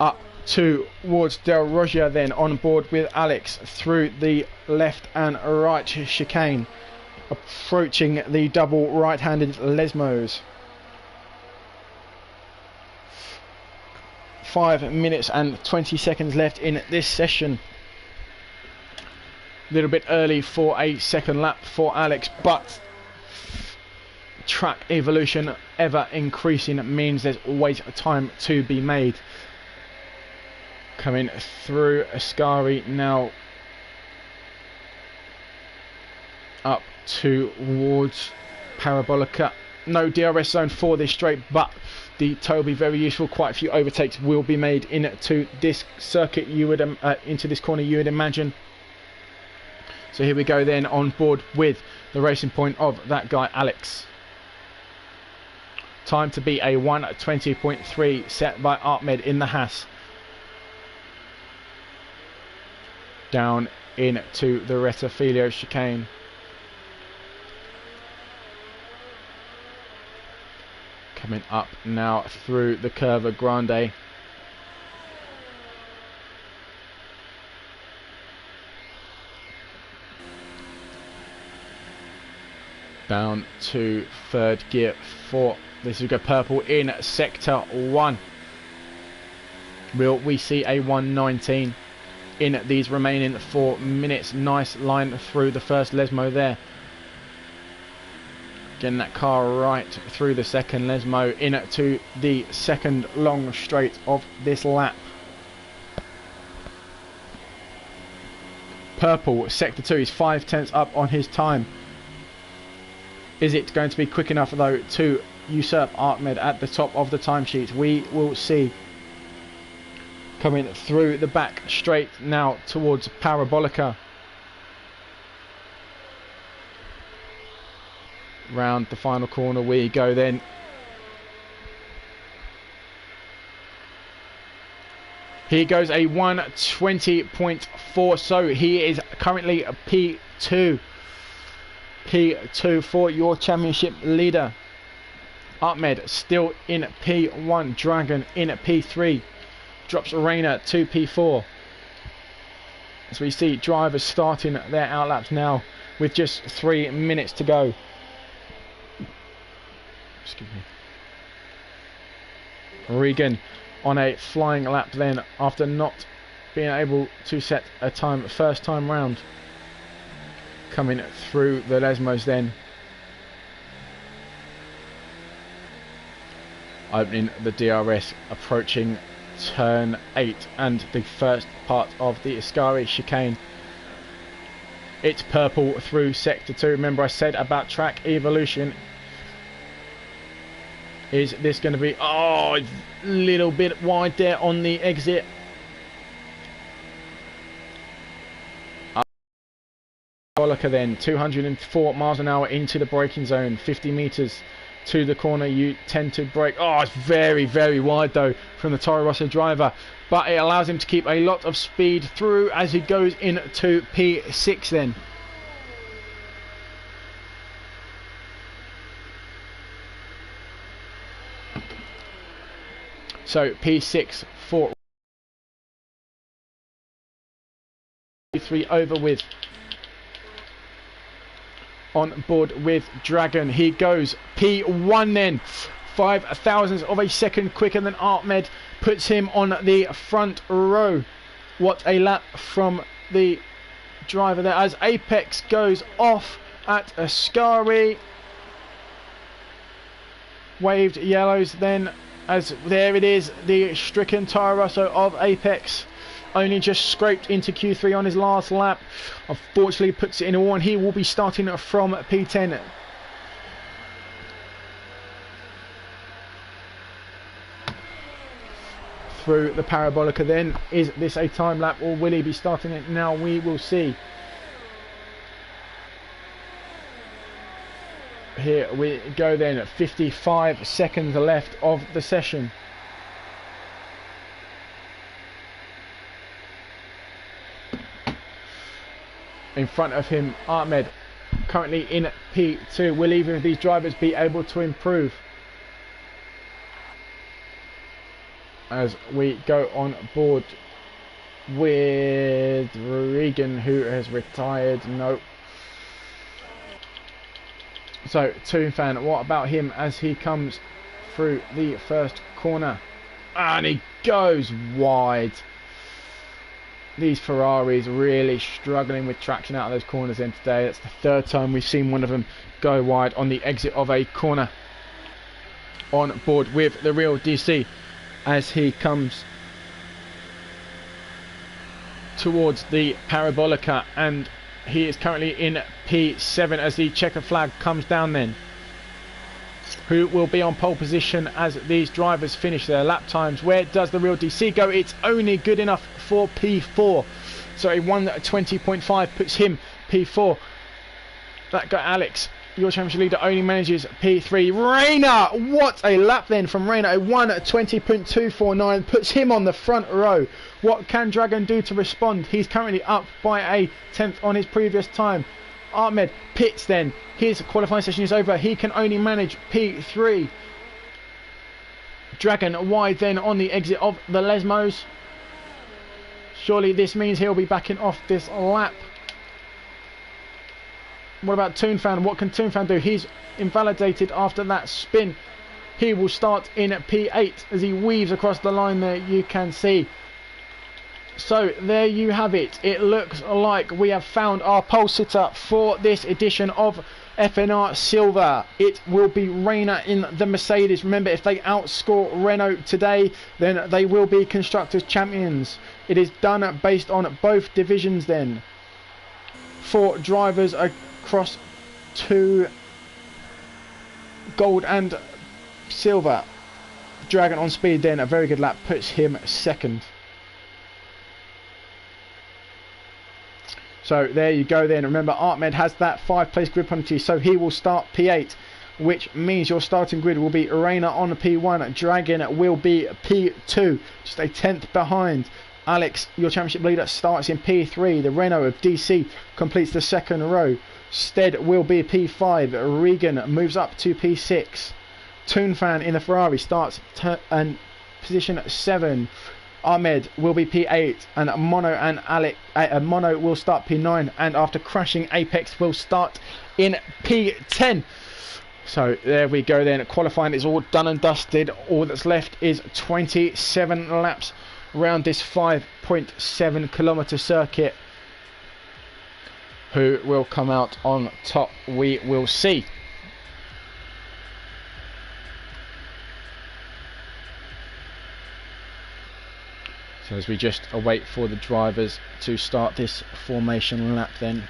Up towards Del Rogia then, on board with Alex through the left and right chicane, approaching the double right-handed Lesmos. 5 minutes and 20 seconds left in this session. A little bit early for a second lap for Alex, but track evolution ever increasing means there's always time to be made. Coming through Ascari now, up towards Parabolica. No DRS zone for this straight, but the tow will be very useful. Quite a few overtakes will be made into this circuit, you would into this corner, you would imagine. So here we go then, on board with the racing point of that guy Alex. Time to be a 1:20.3 set by Ahmed in the Haas. Down into the Rettifilio chicane. Coming up now through the Curva Grande. Down to third gear for this. We go purple in sector 1. Will we see a 1:19 in these remaining 4 minutes? Nice line through the first Lesmo there. Getting that car right through the second Lesmo into the second long straight of this lap. Purple, sector 2, is 5/10 up on his time. Is it going to be quick enough though to usurp Ahmed at the top of the timesheet? We will see. Coming through the back straight now towards Parabolica. Round the final corner we go then. He goes a 1:20.4, so he is currently a P2. P2 for your championship leader. Ahmed still in P1, Dragon in P3. Drops Reina to P4. As we see drivers starting their outlaps now with just 3 minutes to go. Excuse me. Regan on a flying lap then, after not being able to set a time first time round. Coming through the Lesmos then. Opening the DRS, approaching turn 8 and the first part of the Ascari chicane. It's purple through sector 2. Remember I said about track evolution. Is this going to be... oh, a little bit wide there on the exit. Parabolica then, 204 miles an hour into the braking zone, 50 meters to the corner, you tend to brake. Oh, it's very, very wide though from the Toro Rosso driver, but it allows him to keep a lot of speed through as he goes into P6 then. So P6 for 3 over with. On board with Dragon, he goes P1 then, 5 thousandths of a second quicker than Ahmed, puts him on the front row. What a lap from the driver there as Apex goes off at Ascari. Waved yellows then, as there it is, the stricken Toro Rosso of Apex. Only just scraped into Q3 on his last lap. Unfortunately puts it in a one. He will be starting from P10. Through the Parabolica then. Is this a time lap or will he be starting it now? We will see. Here we go then. 55 seconds left of the session. In front of him, Ahmed, currently in P2. Will either of these drivers be able to improve? As we go on board with Regan, who has retired. No. So, Toonfan, what about him as he comes through the first corner? And he goes wide. These Ferraris really struggling with traction out of those corners then today. That's the third time we've seen one of them go wide on the exit of a corner. On board with the real DC as he comes towards the Parabolica, and he is currently in P7 as the checker flag comes down then. Who will be on pole position as these drivers finish their lap times? Where does the real DC go? It's only good enough for P4. So a 1:20.5 puts him P4. That guy Alex, your championship leader, only manages P3. Rayner, what a lap then from Rayner. A 1:20.249 puts him on the front row. What can Dragon do to respond? He's currently up by a 10th on his previous time. Ahmed pits then. His qualifying session is over. He can only manage P3. Dragon wide then on the exit of the Lesmos. Surely this means he'll be backing off this lap. What about Toonfan? What can Toonfan do? He's invalidated after that spin. He will start in P8 as he weaves across the line there, you can see. So there you have it. It looks like we have found our pole sitter for this edition of FNR Silver. It will be Rayner in the Mercedes. Remember, if they outscore Renault today, then they will be Constructors Champions. It is done based on both divisions then. 4 drivers across 2 gold and silver. Dragon on speed then, a very good lap, puts him second. So there you go then. Remember, Ahmed has that 5th-place grid penalty, so he will start P8, which means your starting grid will be Rayner on P1, Dragon will be P2, just a 10th behind. Alex, your championship leader, starts in P3. The Renault of DC completes the second row. Stead will be P5. Regan moves up to P6. Toonfan in the Ferrari starts and position 7. Ahmed will be P8, and Mono and Alec Mono will start P9, and after crashing, Apex will start in P10. So there we go then. Qualifying is all done and dusted. All that's left is 27 laps around this 5.7 kilometer circuit. Who will come out on top? We will see. So as we just await for the drivers to start this formation lap then.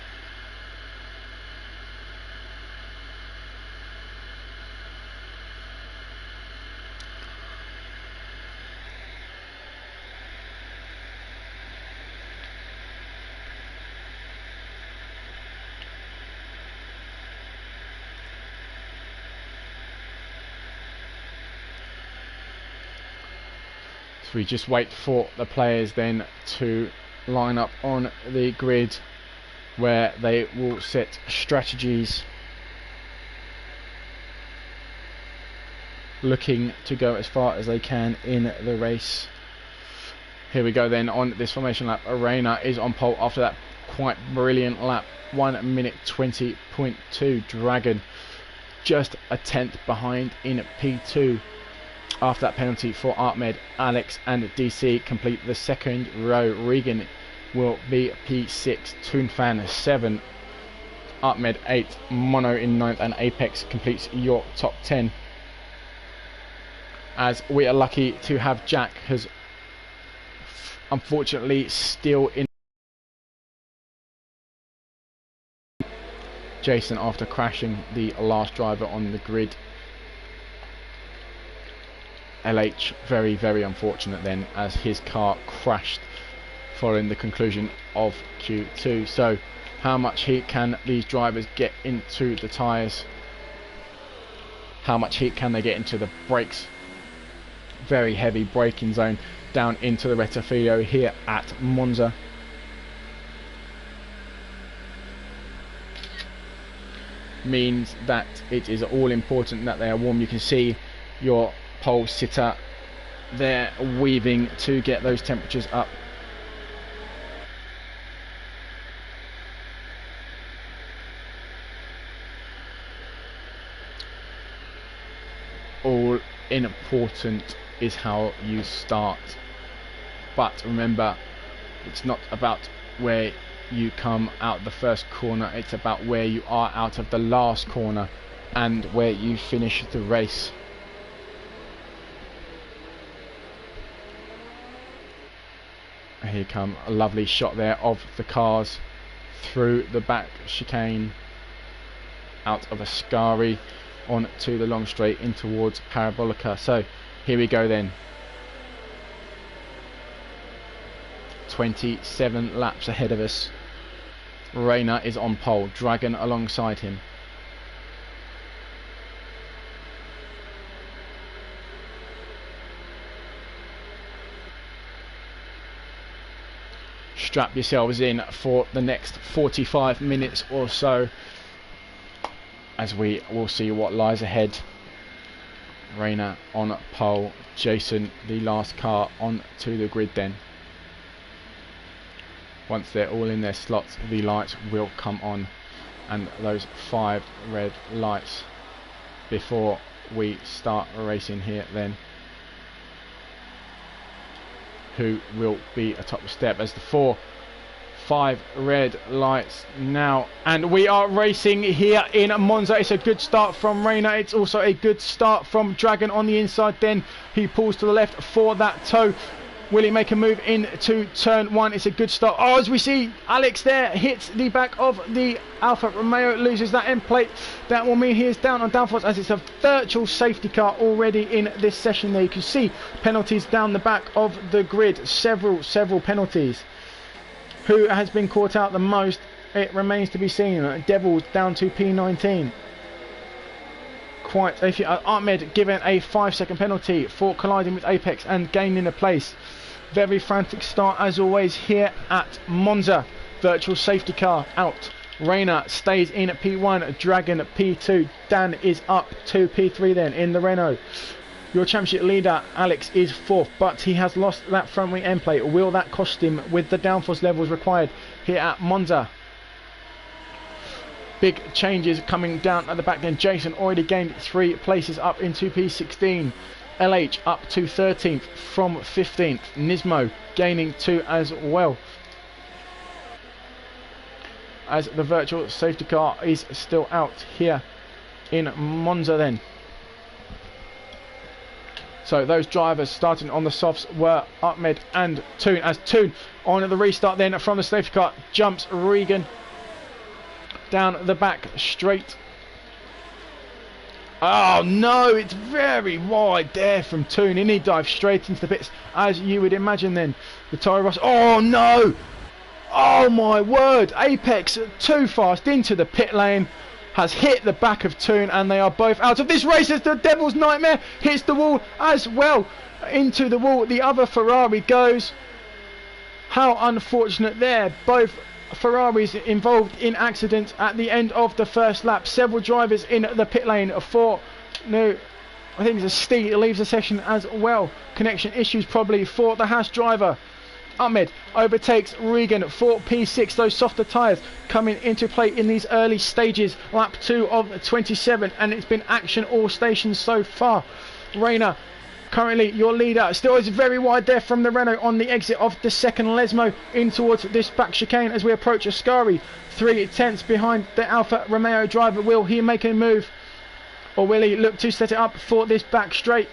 We just wait for the players then to line up on the grid, where they will set strategies, looking to go as far as they can in the race. Here we go then on this formation lap. Arena is on pole after that quite brilliant lap, 1 minute 20.2. Dragon just a tenth behind in P2. After that penalty for Ahmed, Alex and DC complete the second row. Regan will be P6, Toonfan 7, Ahmed 8, Mono in 9th, and Apex completes your top 10. As we are lucky to have Jack, who's unfortunately still in. Jason after crashing the last driver on the grid. LH very, very unfortunate then, as his car crashed following the conclusion of Q2. So how much heat can these drivers get into the tyres? How much heat can they get into the brakes? Very heavy braking zone down into the Rettifilo here at Monza. Means that it is all important that they are warm. You can see your pole sitter there weaving to get those temperatures up. All important is how you start, but remember, it's not about where you come out the first corner, it's about where you are out of the last corner and where you finish the race. Here come a lovely shot there of the cars through the back chicane, out of Ascari on to the long straight in towards Parabolica. So here we go then. 27 laps ahead of us. Rayner is on pole, Dragon alongside him. Strap yourselves in for the next 45 minutes or so, as we will see what lies ahead. Rayner on pole, Jason the last car on to the grid then. Once they're all in their slots, the lights will come on, and those 5 red lights before we start racing here then. Who will be atop the step as the 5 red lights now, and we are racing here in Monza. It's a good start from Rayner. It's also a good start from Dragon on the inside. Then he pulls to the left for that toe. Will he make a move into turn 1? It's a good start. Oh, as we see, Alex there hits the back of the Alfa Romeo, loses that end plate. That will mean he is down on downforce, as it's a virtual safety car already in this session there. You can see penalties down the back of the grid. Several penalties. Who has been caught out the most? It remains to be seen. Devils down to P19. Quite a few. Ahmed given a 5-second penalty for colliding with Apex and gaining a place. Very frantic start as always here at Monza. Virtual safety car out. Rayner stays in at P1, Dragon at P2. Dan is up to P3 then in the Renault. Your championship leader Alex is 4th, but he has lost that front wing end plate. Will that cost him with the downforce levels required here at Monza? Big changes coming down at the back then. Jason already gained 3 places up into P16. LH up to 13th from 15th. Nismo gaining 2 as well, as the virtual safety car is still out here in Monza then. So those drivers starting on the softs were Ahmed and Toon. As Toon on the restart then from the safety car jumps Regan down the back straight. Oh no, it's very wide there from Toon, and he dives straight into the pits, as you would imagine then. The Toro Rosso, oh no! Oh my word, Apex too fast into the pit lane, has hit the back of Toon, and they are both out of this race as the Devil's Nightmare hits the wall as well. Into the wall, the other Ferrari goes. How unfortunate there, both Ferraris involved in accidents at the end of the first lap. Several drivers in the pit lane for no, I think it's a Steve leaves the session as well. Connection issues probably for the Haas driver. Ahmed overtakes Regan for P6. Those softer tyres coming into play in these early stages. Lap 2 of 27, and it's been action all stations so far. Rayner currently your leader, still is very wide there from the Renault on the exit of the second Lesmo in towards this back chicane as we approach Ascari. 3/10 behind the Alfa Romeo driver. Will he make a move, or will he look to set it up for this back straight?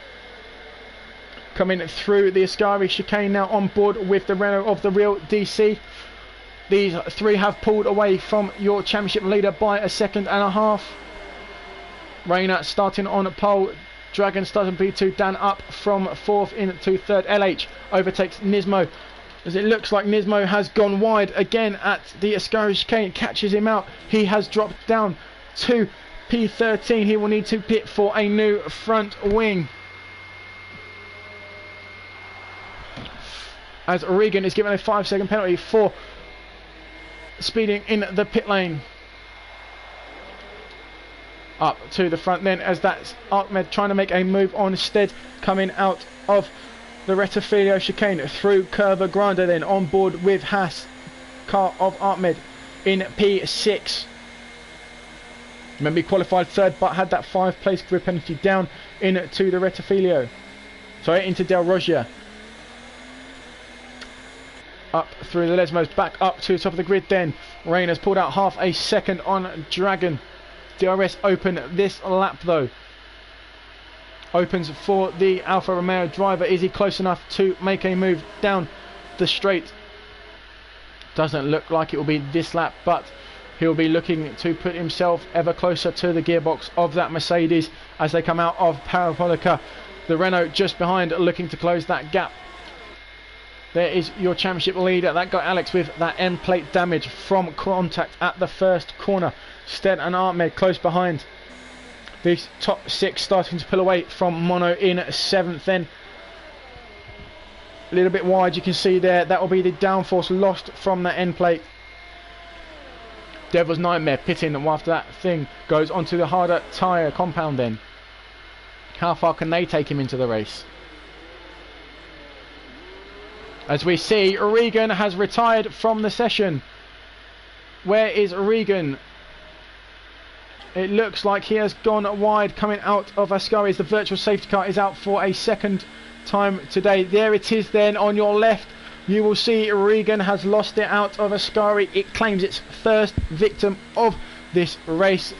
Coming through the Ascari chicane now on board with the Renault of the real DC. These three have pulled away from your championship leader by a second and a half. Rayner starting on pole. Dragon starting P2, Dan up from 4th into 3rd. LH overtakes Nismo as it looks like Nismo has gone wide again at the Ascari chicane, catches him out. He has dropped down to P13. He will need to pit for a new front wing. As Regan is given a 5-second penalty for speeding in the pit lane. Up to the front then, as that's Ahmed trying to make a move on Stead, coming out of the Rettifilio chicane through Curva Grande then on board with Haas car of Ahmed in P6. Remember he qualified 3rd but had that 5-place grid penalty down into the Rettifilio. Sorry, into Del Rogia. Up through the Lesmos, back up to the top of the grid then. Rain has pulled out half a second on Dragon. DRS open this lap though. Opens for the Alfa Romeo driver. Is he close enough to make a move down the straight? Doesn't look like it will be this lap, but he'll be looking to put himself ever closer to the gearbox of that Mercedes as they come out of Parapolica. The Renault just behind, looking to close that gap. There is your championship leader. That got Alex with that end plate damage from contact at the first corner. Stead and Ahmed close behind. These top 6 starting to pull away from Mono in 7th then. A little bit wide, you can see there. That will be the downforce lost from that end plate. Devil's Nightmare pitting, and after that thing goes onto the harder tyre compound then. How far can they take him into the race? As we see, Regan has retired from the session. Where is Regan? It looks like he has gone wide coming out of Ascari as the virtual safety car is out for a second time today. There it is then on your left. You will see Regan has lost it out of Ascari. It claims its first victim of this race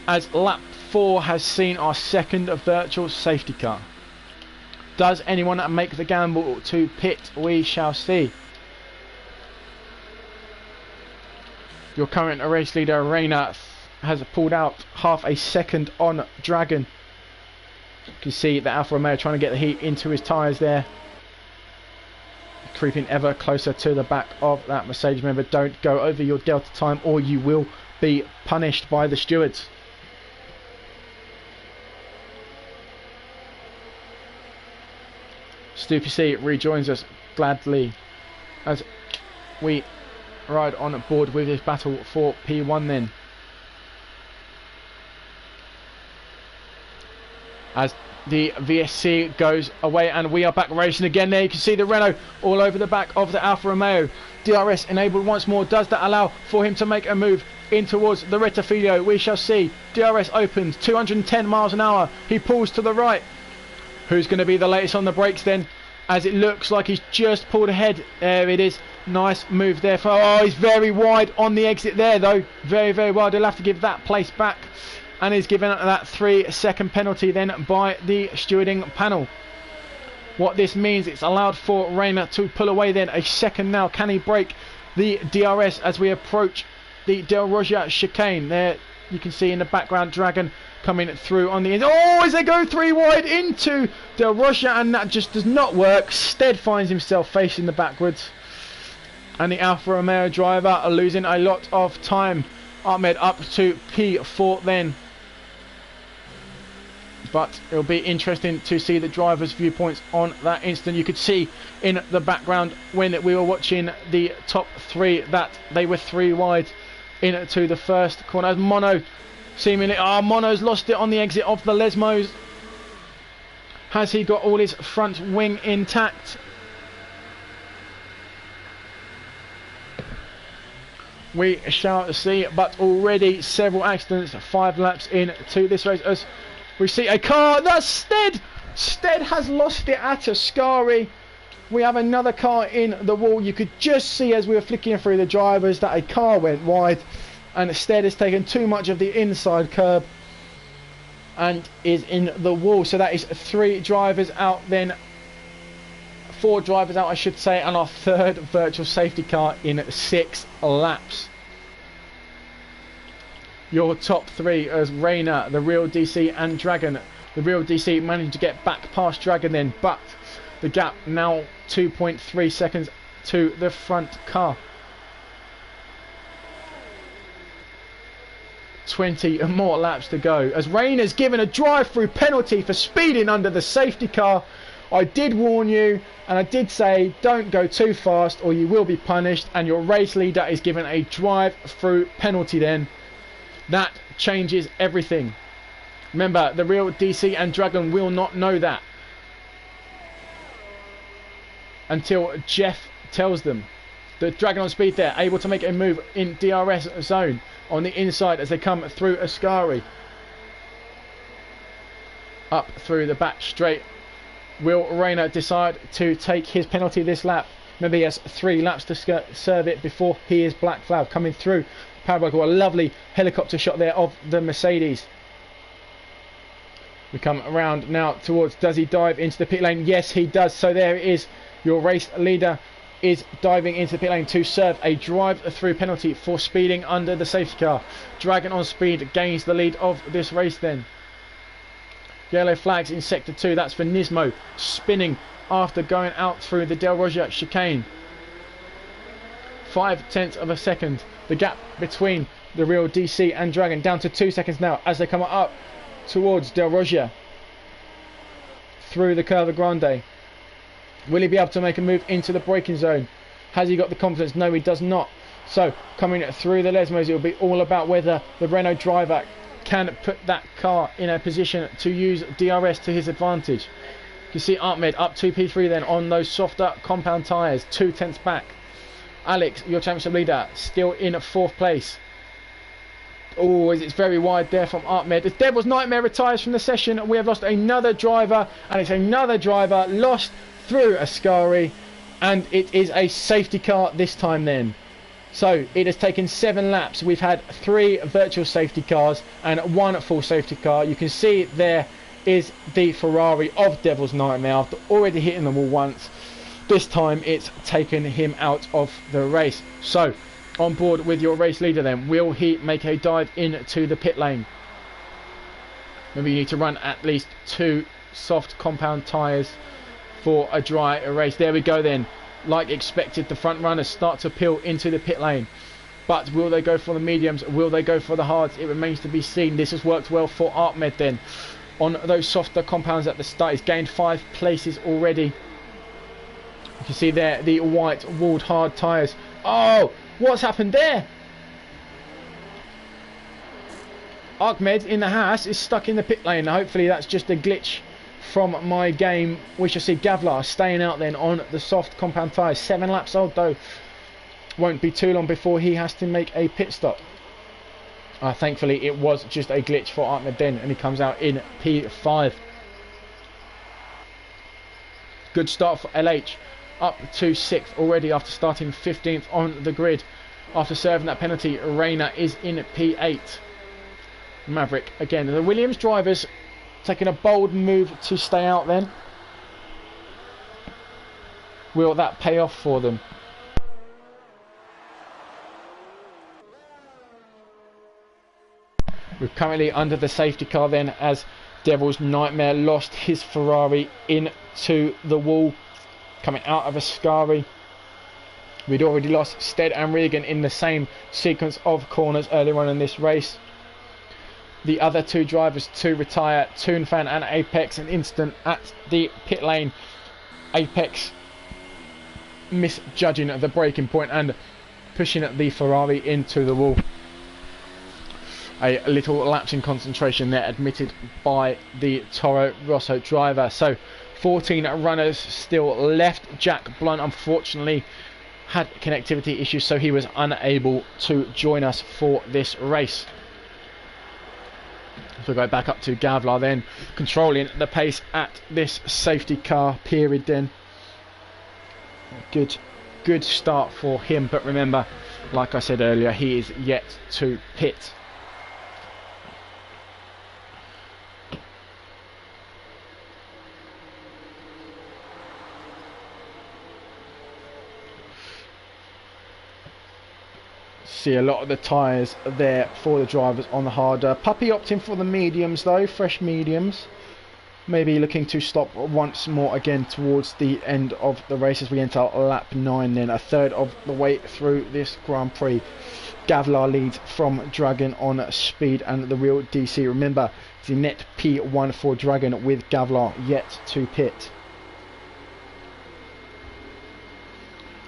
as lap 4 has seen our second virtual safety car. Does anyone make the gamble to pit? We shall see. Your current race leader Rayner has pulled out half a second on Dragon. You can see the Alfa Romeo trying to get the heat into his tyres there. Creeping ever closer to the back of that Mercedes. Remember, don't go over your delta time or you will be punished by the stewards. Stoopy C rejoins us gladly as we ride on board with this battle for P1 then. As the VSC goes away and we are back racing again. There you can see the Renault all over the back of the Alfa Romeo. DRS enabled once more. Does that allow for him to make a move in towards the Rettifilio? We shall see. DRS opens 210 miles an hour. He pulls to the right. Who's going to be the latest on the brakes then? As it looks like he's just pulled ahead. There it is. Nice move there. Oh, he's very wide on the exit there though. Very, very wide. He'll have to give that place back. And he's given that 3-second penalty then by the stewarding panel. What this means, it's allowed for Reina to pull away then. A second now. Can he break the DRS as we approach the Del Roja chicane? There you can see in the background Dragon coming through on the end. Oh, as they go 3 wide into Del Roja, and that just does not work. Stead finds himself facing the backwards. And the Alfa Romeo driver are losing a lot of time. Ahmed up to P4 then. But it'll be interesting to see the drivers' viewpoints on that instant. You could see in the background when we were watching the top 3 that they were 3 wide into the first corner. As Mono seemingly... Mono's lost it on the exit of the Lesmos. Has he got all his front wing intact? We shall see, but already several accidents, 5 laps into this race as we see a car. That's Stead! Stead has lost it at Ascari. We have another car in the wall. You could just see as we were flicking through the drivers that a car went wide, and Stead has taken too much of the inside curb and is in the wall. So that is 3 drivers out then. 4 drivers out, I should say, and our 3rd virtual safety car in 6 laps. Your top 3 as Reina, the Real DC and Dragon. The Real DC managed to get back past Dragon then, but the gap now 2.3 seconds to the front car. 20 more laps to go as Reina's given a drive-through penalty for speeding under the safety car. I did warn you, and I did say don't go too fast or you will be punished, and your race leader is given a drive-through penalty then. That changes everything. Remember, the Real DC and Dragon will not know that until Jeff tells them. The Dragon on speed there, able to make a move in DRS zone on the inside as they come through Ascari. Up through the back straight. Will Reina decide to take his penalty this lap? Maybe he has 3 laps to serve it before he is black flag coming through. Parabola, a lovely helicopter shot there of the Mercedes. We come around now towards, does he dive into the pit lane? Yes, he does. So there it is. Your race leader is diving into the pit lane to serve a drive-through penalty for speeding under the safety car. Dragon on speed gains the lead of this race then. Yellow flags in sector 2. That's for Nismo spinning after going out through the Del Roja chicane. 0.5 of a second. The gap between the Real DC and Dragon down to 2 seconds now as they come up towards Del Roja through the Curva Grande. Will he be able to make a move into the braking zone? Has he got the confidence? No, he does not. So coming through the Lesmos, it will be all about whether the Renault driver can put that car in a position to use DRS to his advantage. You can see Ahmed up to P3 then on those softer compound tyres, 2/10 back. Alex, your championship leader, still in 4th place. Oh, it's very wide there from Ahmed. As Devil's Nightmare retires from the session, we have lost another driver, and it's another driver lost through Ascari, and it is a safety car this time then. So it has taken 7 laps. We've had 3 virtual safety cars and 1 full safety car. You can see there is the Ferrari of Devil's Nightmare after already hitting the wall once. This time it's taken him out of the race. So on board with your race leader then, will he make a dive into the pit lane? Maybe you need to run at least 2 soft compound tyres for a dry race. There we go then. Like expected, the front runners start to peel into the pit lane. But will they go for the mediums? Will they go for the hards? It remains to be seen. This has worked well for Ahmed then. On those softer compounds at the start, he's gained 5 places already. You can see there the white walled hard tyres. Oh, what's happened there? Ahmed in the Haas is stuck in the pit lane. Hopefully that's just a glitch from my game. We shall see. Gavlar staying out then on the soft compound tyres. 7 laps old though. Won't be too long before he has to make a pit stop. Thankfully it was just a glitch for Ahmed then, and he comes out in P5. Good start for LH. Up to 6th already after starting 15th on the grid. After serving that penalty, Reina is in P8. Maverick again. The Williams drivers taking a bold move to stay out then. will that pay off for them? We're currently under the safety car then, as Devil's Nightmare lost his Ferrari into the wall, coming out of Ascari. We'd already lost Stead and Regan in the same sequence of corners earlier on in this race. The other two drivers to retire, Toonfan and Apex, an incident at the pit lane. Apex misjudging the braking point and pushing the Ferrari into the wall. A little lapse in concentration there admitted by the Toro Rosso driver. So 14 runners still left. Jack Blunt unfortunately had connectivity issues, so he was unable to join us for this race. So we go back up to Gavlar then, controlling the pace at this safety car period then. Good start for him, but remember, like I said earlier, he is yet to pit. See a lot of the tyres there for the drivers on the harder. Puppy opting for the mediums though, fresh mediums. Maybe looking to stop once more again towards the end of the race as we enter lap 9 then. A third of the way through this Grand Prix. Gavlar leads from Dragon on speed and the real DC. Remember, it's the net P1 for Dragon with Gavlar yet to pit.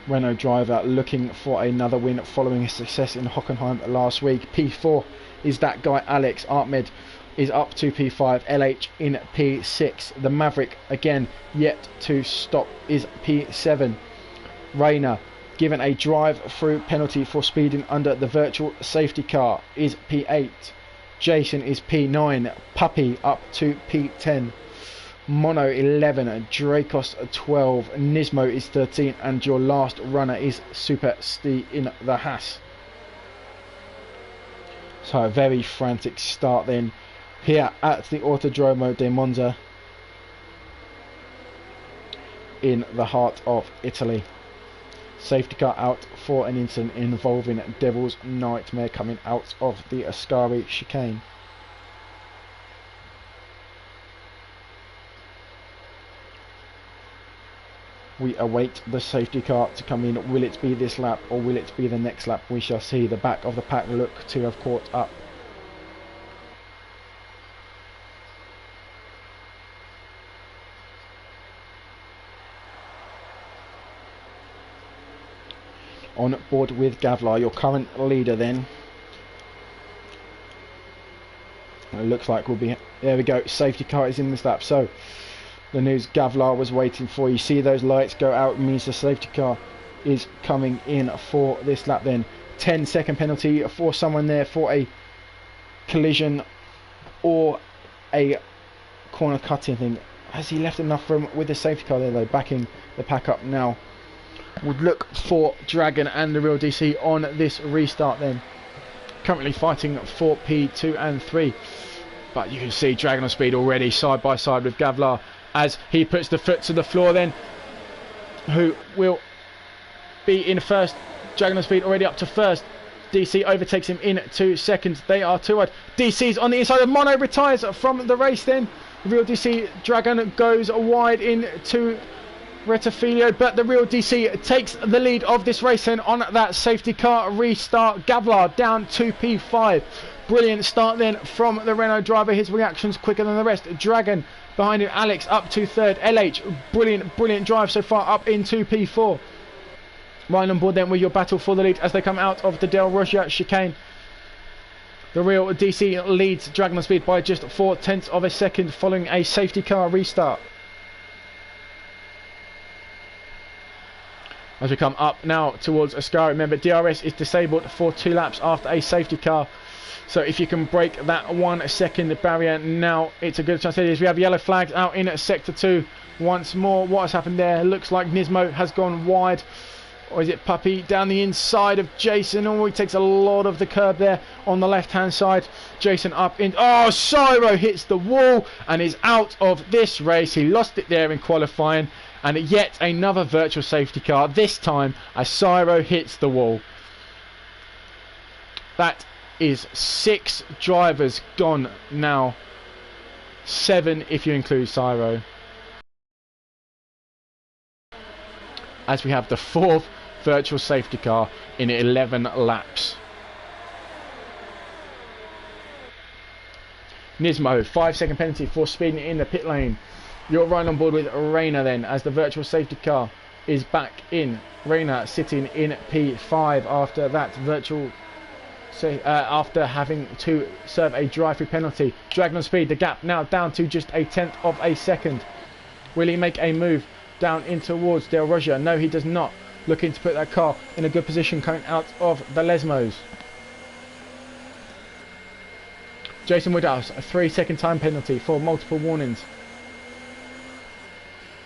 Renault driver looking for another win following his success in Hockenheim last week. P4 is that guy Alex. Ahmed is up to P5. LH in P6. The Maverick again yet to stop is P7. Rayner given a drive-through penalty for speeding under the virtual safety car is P8. Jason is P9. Puppy up to P10. Mono 11, Dracos 12, Nismo is 13, and your last runner is Super Steve in the Haas. So a very frantic start then here at the Autodromo di Monza in the heart of Italy. Safety car out for an incident involving Devil's Nightmare coming out of the Ascari chicane. We await the safety car to come in. Will it be this lap or will it be the next lap? We shall see. The back of the pack look to have caught up. On board with Gavlar, your current leader then. It looks like we'll be... There we go. Safety car is in this lap. So the news Gavlar was waiting for. You see those lights go out, it means the safety car is coming in for this lap then. 10-second penalty for someone there for a collision or a corner cutting thing. Has he left enough room with the safety car there though? Backing the pack up now. Would look for Dragon and the real DC on this restart then. Currently fighting for P2 and 3. But you can see Dragon on speed already side by side with Gavlar as he puts the foot to the floor then. Who will be in first? Dragon on speed already up to first. DC overtakes him in 2 seconds. They are too wide. DC's on the inside of Mono, retires from the race then. The real DC Dragon goes wide into Retafilio, but the real DC takes the lead of this race then on that safety car restart. Gavlar down to P5. Brilliant start then from the Renault driver. His reactions quicker than the rest. Dragon behind him. Alex up to third. LH, brilliant drive so far, up into P4. Right on board then with your battle for the lead as they come out of the Del Rogia chicane. The real DC leads Dragon on speed by just 0.4 of a second following a safety car restart. As we come up now towards Ascari, remember DRS is disabled for 2 laps after a safety car. So if you can break that 1 second barrier now, it's a good chance. We have yellow flags out in sector 2 once more. What has happened there? Looks like Nismo has gone wide. Or is it Puppy down the inside of Jason? Oh, he takes a lot of the curb there on the left-hand side. Jason up in... Oh, Cyro hits the wall and is out of this race. He lost it there in qualifying. And yet another virtual safety car. This time, as Cyro hits the wall. That is 6 drivers gone now. 7 if you include Cyro. As we have the 4th virtual safety car in 11 laps. Nismo, 5-second penalty for speeding in the pit lane. You're right on board with Reina then, as the virtual safety car is back in. Reina sitting in P5 after that virtual, after having to serve a drive-through penalty. Dragging on speed, the gap now down to just 1/10 of a second. Will he make a move down in towards Del Roger? No, he does not. Looking to put that car in a good position coming out of the Lesmos. Jason Woodhouse, a 3-second time penalty for multiple warnings.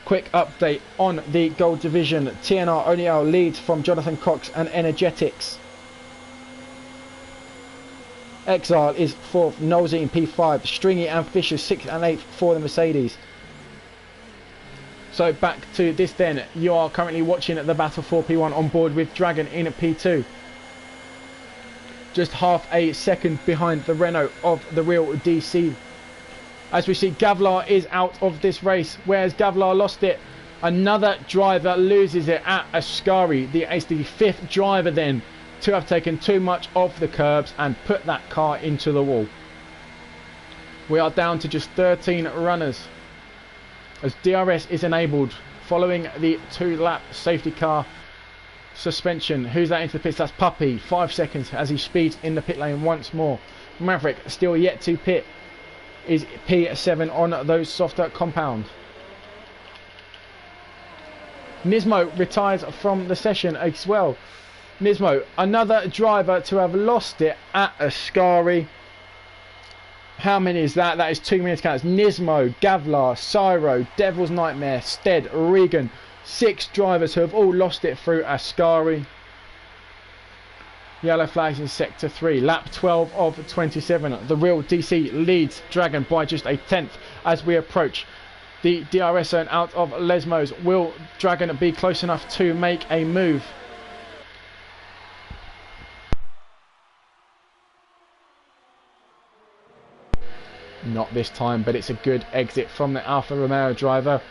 Quick update on the Gold Division. TNR O'Neill leads from Jonathan Cox and Energetics. Exile is 4th, Nosey in P5, Stringy and Fisher 6th and 8th for the Mercedes. So back to this then, you are currently watching the battle for P1 on board with Dragon in P2. Just half a second behind the Renault of the real DC. As we see, Gavlar is out of this race. Whereas Gavlar lost it, another driver loses it at Ascari. It's the 5th driver then to have taken too much of the curbs and put that car into the wall. We are down to just 13 runners as DRS is enabled following the 2-lap safety car suspension. Who's that into the pits? That's Puppy. 5 seconds as he speeds in the pit lane once more. Maverick still yet to pit. Is P7 on those softer compound. Nismo retires from the session as well. Nismo, another driver to have lost it at Ascari. How many is that? That is 2 minutes counts. Nismo, Gavlar, Cyro, Devil's Nightmare, Stead, Regan. 6 drivers who have all lost it through Ascari. Yellow flags in sector 3. Lap 12 of 27. The real DC leads Dragon by just 1/10 as we approach the DRS zone out of Lesmos. Will Dragon be close enough to make a move? Not this time, but it's a good exit from the Alfa Romeo driver.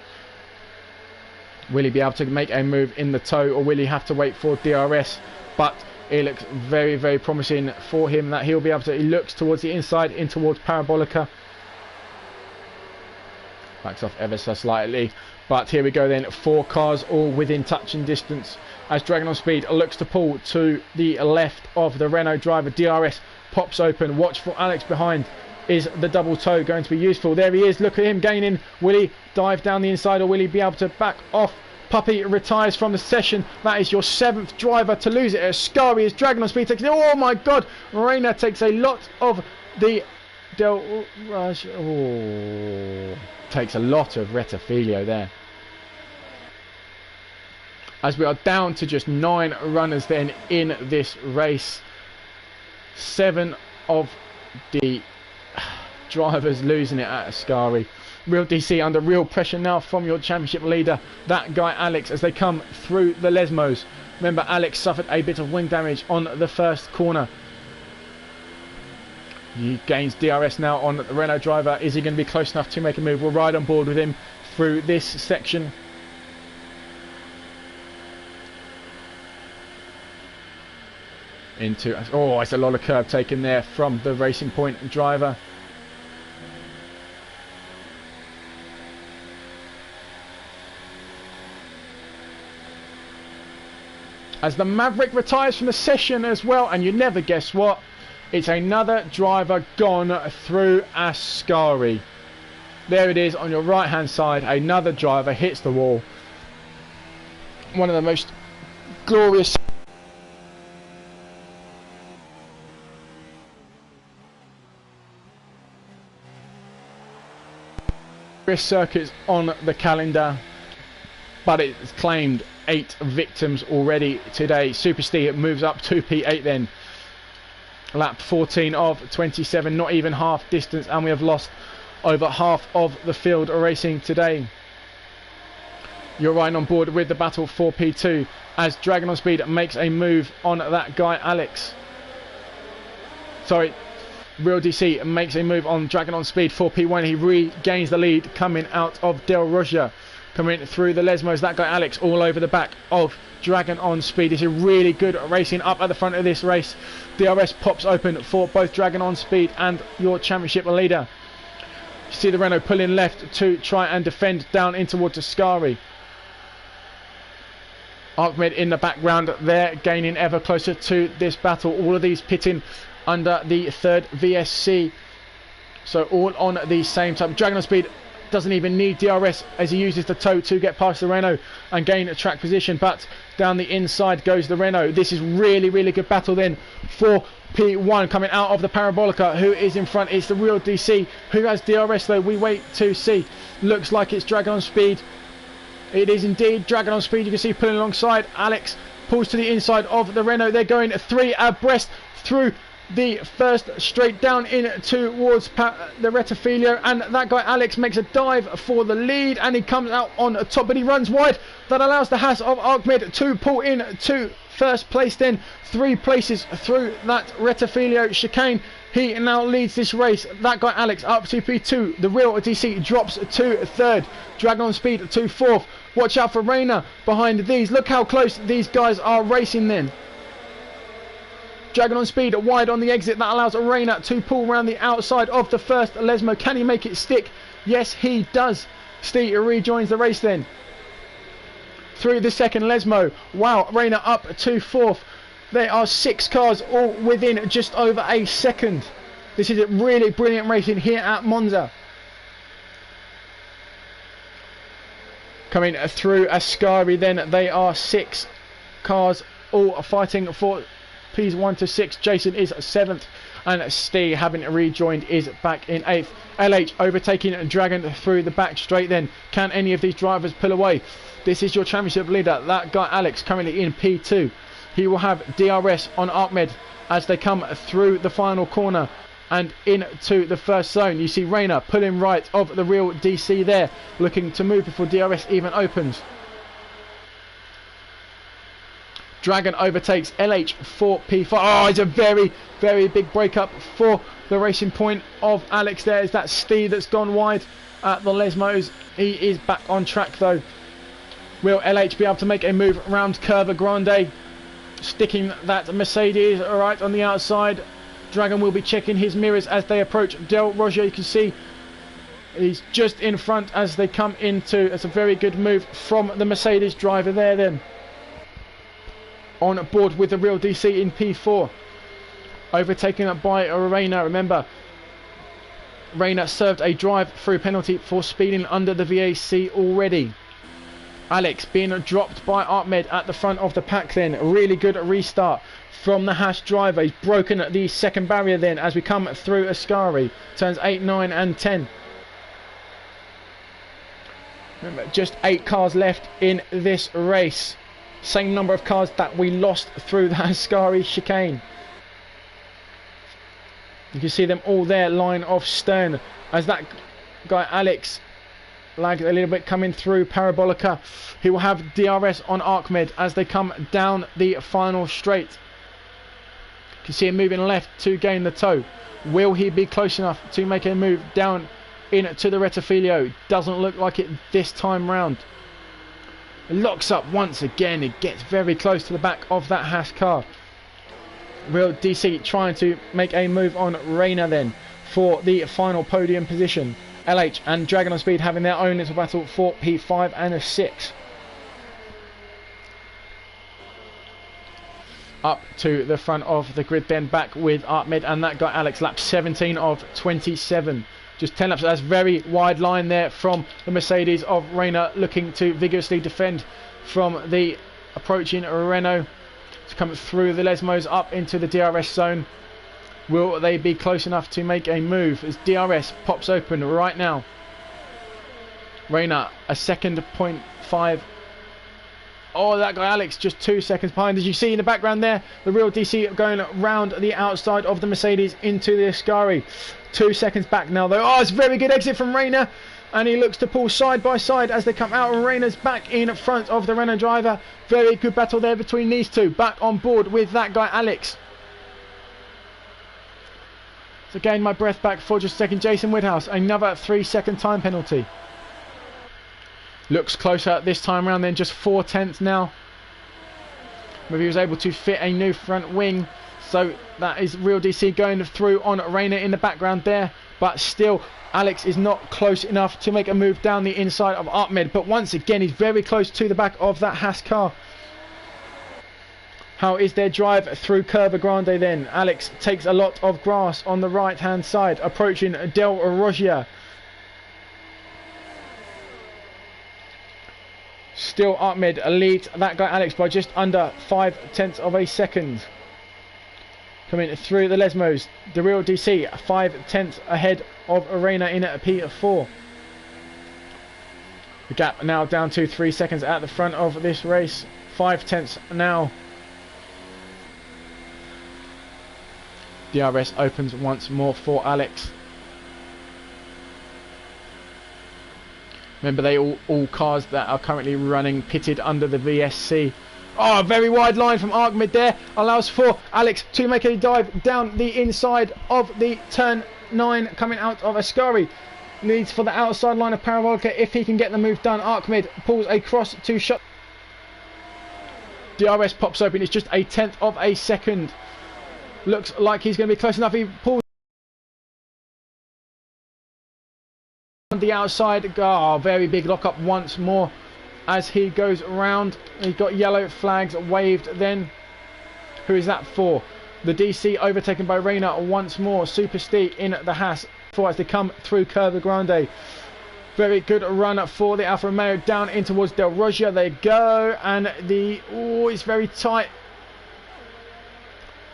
Will he be able to make a move in the toe, or will he have to wait for DRS? But it looks very, very promising for him that he'll be able to. He looks towards the inside, in towards Parabolica. Backs off ever so slightly. But here we go then. 4 cars all within touching distance. As Dragon on Speed looks to pull to the left of the Renault driver. DRS pops open. Watch for Alex behind. Is the double toe going to be useful? There he is. Look at him gaining. Will he dive down the inside, or will he be able to back off? Puppy retires from the session. That is your 7th driver to lose it. Ascari is Dragon on Speed takes it. Oh my god! Reina takes a lot of the Del Rush. Oh, takes a lot of Retafilio there. As we are down to just 9 runners then in this race. 7 of the drivers losing it at Ascari. Real DC under real pressure now from your championship leader, that guy Alex, as they come through the Lesmos. Remember, Alex suffered a bit of wing damage on the first corner. He gains DRS now on the Renault driver. Is he going to be close enough to make a move? We'll ride on board with him through this section. Into, oh, it's a lot of curb taken there from the Racing Point driver. As the Maverick retires from the session as well, and you never guess what, it's another driver gone through Ascari. There it is on your right hand side, another driver hits the wall. One of the most glorious circuits on the calendar. but it's claimed 8 victims already today. Super Steve moves up to P8 then. Lap 14 of 27, not even half distance, and we have lost over half of the field racing today. You're right on board with the battle for P2 as Dragon on Speed makes a move on that guy Alex. Sorry, Real DC makes a move on Dragon on Speed for P1. He regains the lead coming out of Del Roger. Coming through the Lesmos, that guy Alex all over the back of Dragon on Speed. This is really good racing up at the front of this race. DRS pops open for both Dragon on Speed and your championship leader. You see the Renault pulling left to try and defend down in towards Ascari. Ahmed in the background there, gaining ever closer to this battle. All of these pitting under the third VSC. So all on the same time. Dragon on Speed doesn't even need DRS as he uses the toe to get past the Renault and gain a track position, but down the inside goes the Renault. This is really good battle then for P1 coming out of the Parabolica. Who is in front? It's the Real DC. Who has DRS though? We wait to see. Looks like it's Dragon on Speed. It is indeed Dragon on Speed. You can see pulling alongside. Alex pulls to the inside of the Renault. They're going 3 abreast through the first straight down in towards the Rettifilio, and that guy Alex makes a dive for the lead and he comes out on top, but he runs wide. That allows the Haas of Ahmed to pull in to first place, then 3 places through that Rettifilio chicane. He now leads this race. That guy Alex up to P2. The Real DC drops to 3rd. Dragon on Speed to 4th. Watch out for Reina behind these. Look how close these guys are racing then. Dragon on Speed wide on the exit. That allows Reina to pull around the outside of the first Lesmo. Can he make it stick? Yes, he does. Steve rejoins the race then. Through the second Lesmo. Wow, Reina up to 4th. There are 6 cars all within just over a second. This is a really brilliant racing here at Monza. Coming through Ascari then, they are 6 cars all fighting for P's 1 to 6. Jason is 7th and Steve, having rejoined, is back in 8th. LH overtaking Dragon through the back straight then. Can any of these drivers pull away? This is your championship leader, that guy Alex, currently in P2. He will have DRS on Ahmed as they come through the final corner and into the first zone. You see Reina pulling right of the Real DC there, looking to move before DRS even opens. Dragon overtakes LH for P5. Oh, it's a very big breakup for the Racing Point of Alex there. Is that Steve that's gone wide at the Lesmos? He is back on track though. Will LH be able to make a move around Curva Grande? Sticking that Mercedes right on the outside. Dragon will be checking his mirrors as they approach Del Roger. You can see he's just in front as they come into. It's a very good move from the Mercedes driver there then. On board with the Real DC in P4. Overtaken up by Reina. Remember, Reina served a drive-through penalty for speeding under the VAC already. Alex being dropped by Ahmed at the front of the pack then. A really good restart from the Haas driver. He's broken the second barrier then as we come through Ascari. Turns 8, 9 and 10. Remember, just 8 cars left in this race. Same number of cars that we lost through the Ascari chicane. You can see them all there, line of stern, as that guy Alex lagged a little bit coming through Parabolica. He will have DRS on Ahmed as they come down the final straight. You can see him moving left to gain the toe. Will he be close enough to make a move down into the Rettifilio? Doesn't look like it this time round. It locks up once again. It gets very close to the back of that Haas car. Real DC trying to make a move on Reina then for the final podium position. LH and Dragon on Speed having their own little battle for P5 and a 6. Up to the front of the grid then, back with Ahmed and that guy Alex, lap 17 of 27. Just 10 laps. That's very wide line there from the Mercedes of Reina, looking to vigorously defend from the approaching Renault. To come through the Lesmos up into the DRS zone. Will they be close enough to make a move as DRS pops open right now? Reina a second 0.5 Oh, that guy Alex just 2 seconds behind. As you see in the background there, the real DC going round the outside of the Mercedes into the Ascari. 2 seconds back now though. Oh, it's a very good exit from Reina. And he looks to pull side by side as they come out. And Reina's back in front of the Renault driver. Very good battle there between these two. Back on board with that guy Alex. To gain my breath back for just a second, Jason Woodhouse, another 3-second time penalty. Looks closer this time around then, just 4/10 now. Maybe he was able to fit a new front wing. So that is real DC going through on Reina in the background there. But still, Alex is not close enough to make a move down the inside of Ahmed. But once again, he's very close to the back of that Haas car. How is their drive through Curva Grande then? Alex takes a lot of grass on the right hand side, approaching Del Roggia. Still Ahmed leads that guy Alex by just under 0.5 of a second. Coming through the Lesmos, the real DC 0.5 ahead of Arena in at P4. The gap now down to 3 seconds at the front of this race. 0.5 now. DRS opens once more for Alex. Remember, they all cars that are currently running pitted under the VSC. Oh, a very wide line from Ahmed there. Allows for Alex to make a dive down the inside of the turn 9 coming out of Ascari. Leads for the outside line of Parabolica if he can get the move done. Ahmed pulls across to shut. DRS pops open. It's just 0.1 of a second. Looks like he's going to be close enough. He pulls on the outside. Oh, very big lockup once more as he goes around. He's got yellow flags waved then. Who is that for? The DC overtaken by Reina once more. Super Steve in the Haas as they come through Curva Grande. Very good run for the Alfa Romeo down in towards Del Roggia. They go, and it's very tight.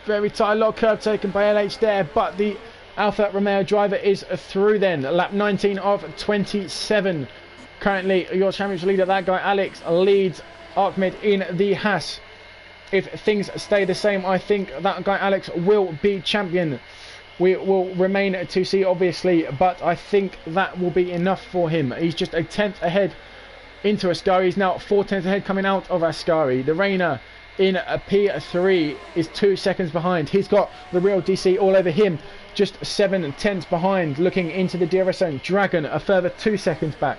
Very tight, a lot of curve taken by LH there, but the Alfa Romeo driver is through then. Lap 19 of 27. Currently, your championship leader, that guy Alex, leads Ahmed in the Haas. If things stay the same, I think that guy Alex will be champion. We will remain to see, obviously, but I think that will be enough for him. He's just 0.1 ahead into Ascari. He's now 0.4 ahead coming out of Ascari. The Reina in a P3 is 2 seconds behind. He's got the real DC all over him, just 7/10 behind. Looking into the DRS zone, Dragon a further 2 seconds back.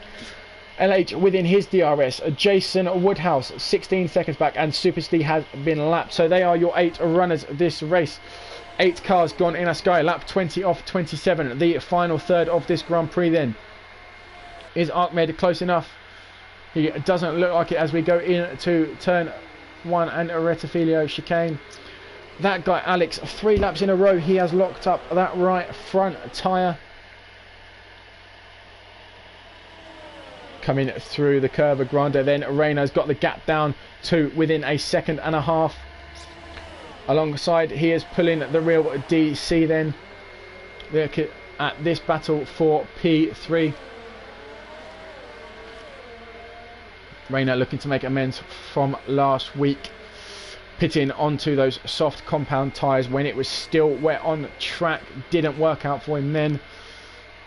LH within his DRS, Jason Woodhouse 16 seconds back, and Super Steve has been lapped. So they are your 8 runners this race. 8 cars gone in Ascari. Lap 20 of 27. The final third of this Grand Prix then. Is Ahmed close enough? He doesn't look like it as we go into turn 1 and Rettifilio chicane. That guy Alex, 3 laps in a row, he has locked up that right front tyre. Coming through the Curva Grande then, Reina's got the gap down to within 1.5 seconds. Alongside, he is pulling the real DC then. Look at this battle for P3. Reina looking to make amends from last week, pitting onto those soft compound tyres when it was still wet on track. Didn't work out for him then,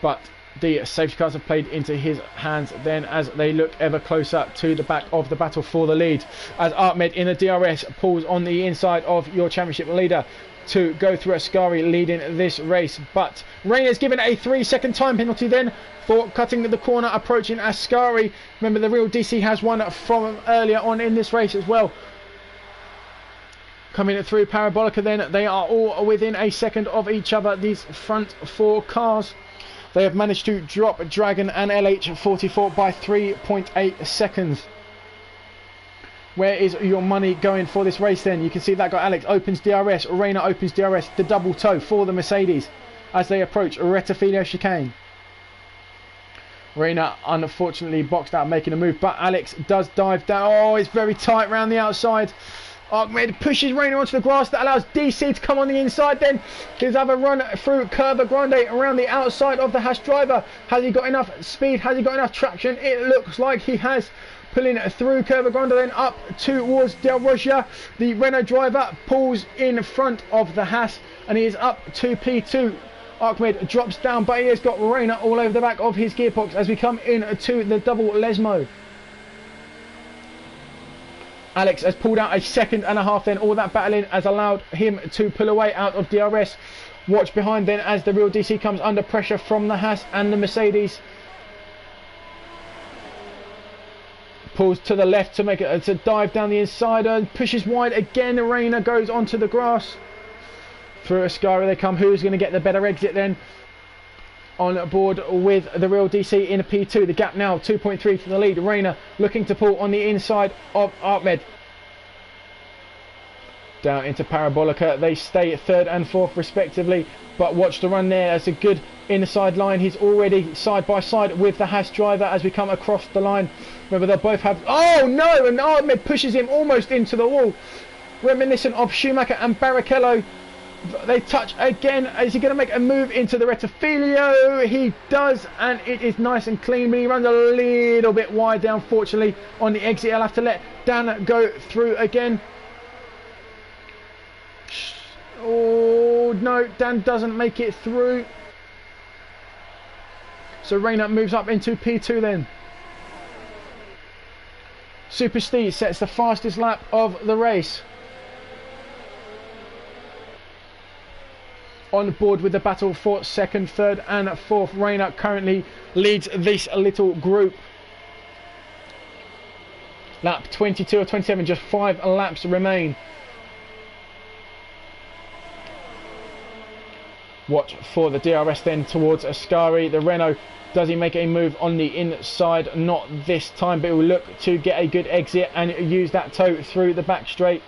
but the safety cars have played into his hands then as they look ever closer to the back of the battle for the lead, as Ahmed in the DRS pulls on the inside of your championship leader to go through Ascari leading this race. But Reina's given a 3-second time penalty then for cutting the corner approaching Ascari. Remember, the real DC has one from earlier on in this race as well. Coming through Parabolica then, they are all within 1 second of each other, these front 4 cars. They have managed to drop Dragon and LH44 by 3.8 seconds. Where is your money going for this race then? You can see that guy Alex opens DRS, Reina opens DRS, the double toe for the Mercedes as they approach Rettifilio chicane. Reina unfortunately boxed out making a move, but Alex does dive down. Oh, it's very tight around the outside Ahmed pushes Reina onto the grass. That allows DC to come on the inside. Then he'll have a run through Curva Grande around the outside of the Haas driver. Has he got enough speed? Has he got enough traction? It looks like he has. Pulling through Curva Grande, then up towards Del Rogia. The Renault driver pulls in front of the Haas, and he is up to P2. Ahmed drops down, but he has got Reina all over the back of his gearbox as we come into the double Lesmo. Alex has pulled out a second and a half then. All that battling has allowed him to pull away out of DRS. Watch behind then as the real DC comes under pressure from the Haas and the Mercedes. Pulls to the left to make it to dive down the inside and pushes wide again. Reina goes onto the grass. Through Ascari they come. Who's going to get the better exit then? On board with the real DC in a P2. The gap now 2.3 to the lead. Reina looking to pull on the inside of Ahmed. Down into Parabolica. They stay third and fourth respectively. But watch the run there. That's a good inside line. He's already side by side with the Haas driver as we come across the line. Remember they'll both have... Oh no! And Ahmed pushes him almost into the wall. Reminiscent of Schumacher and Barrichello. They touch again. Is he going to make a move into the Rettifilio? He does, and it is nice and clean, but he runs a little bit wide there, unfortunately, on the exit. I'll have to let Dan go through again. Oh, no, Dan doesn't make it through. So Reina moves up into P2 then. Super Steve sets the fastest lap of the race. On board with the battle for second, third and fourth. Reina currently leads this little group. Lap 22 or 27, just 5 laps remain. Watch for the DRS then towards Ascari. The Renault, does he make a move on the inside? Not this time, but he will look to get a good exit and use that toe through the back straight.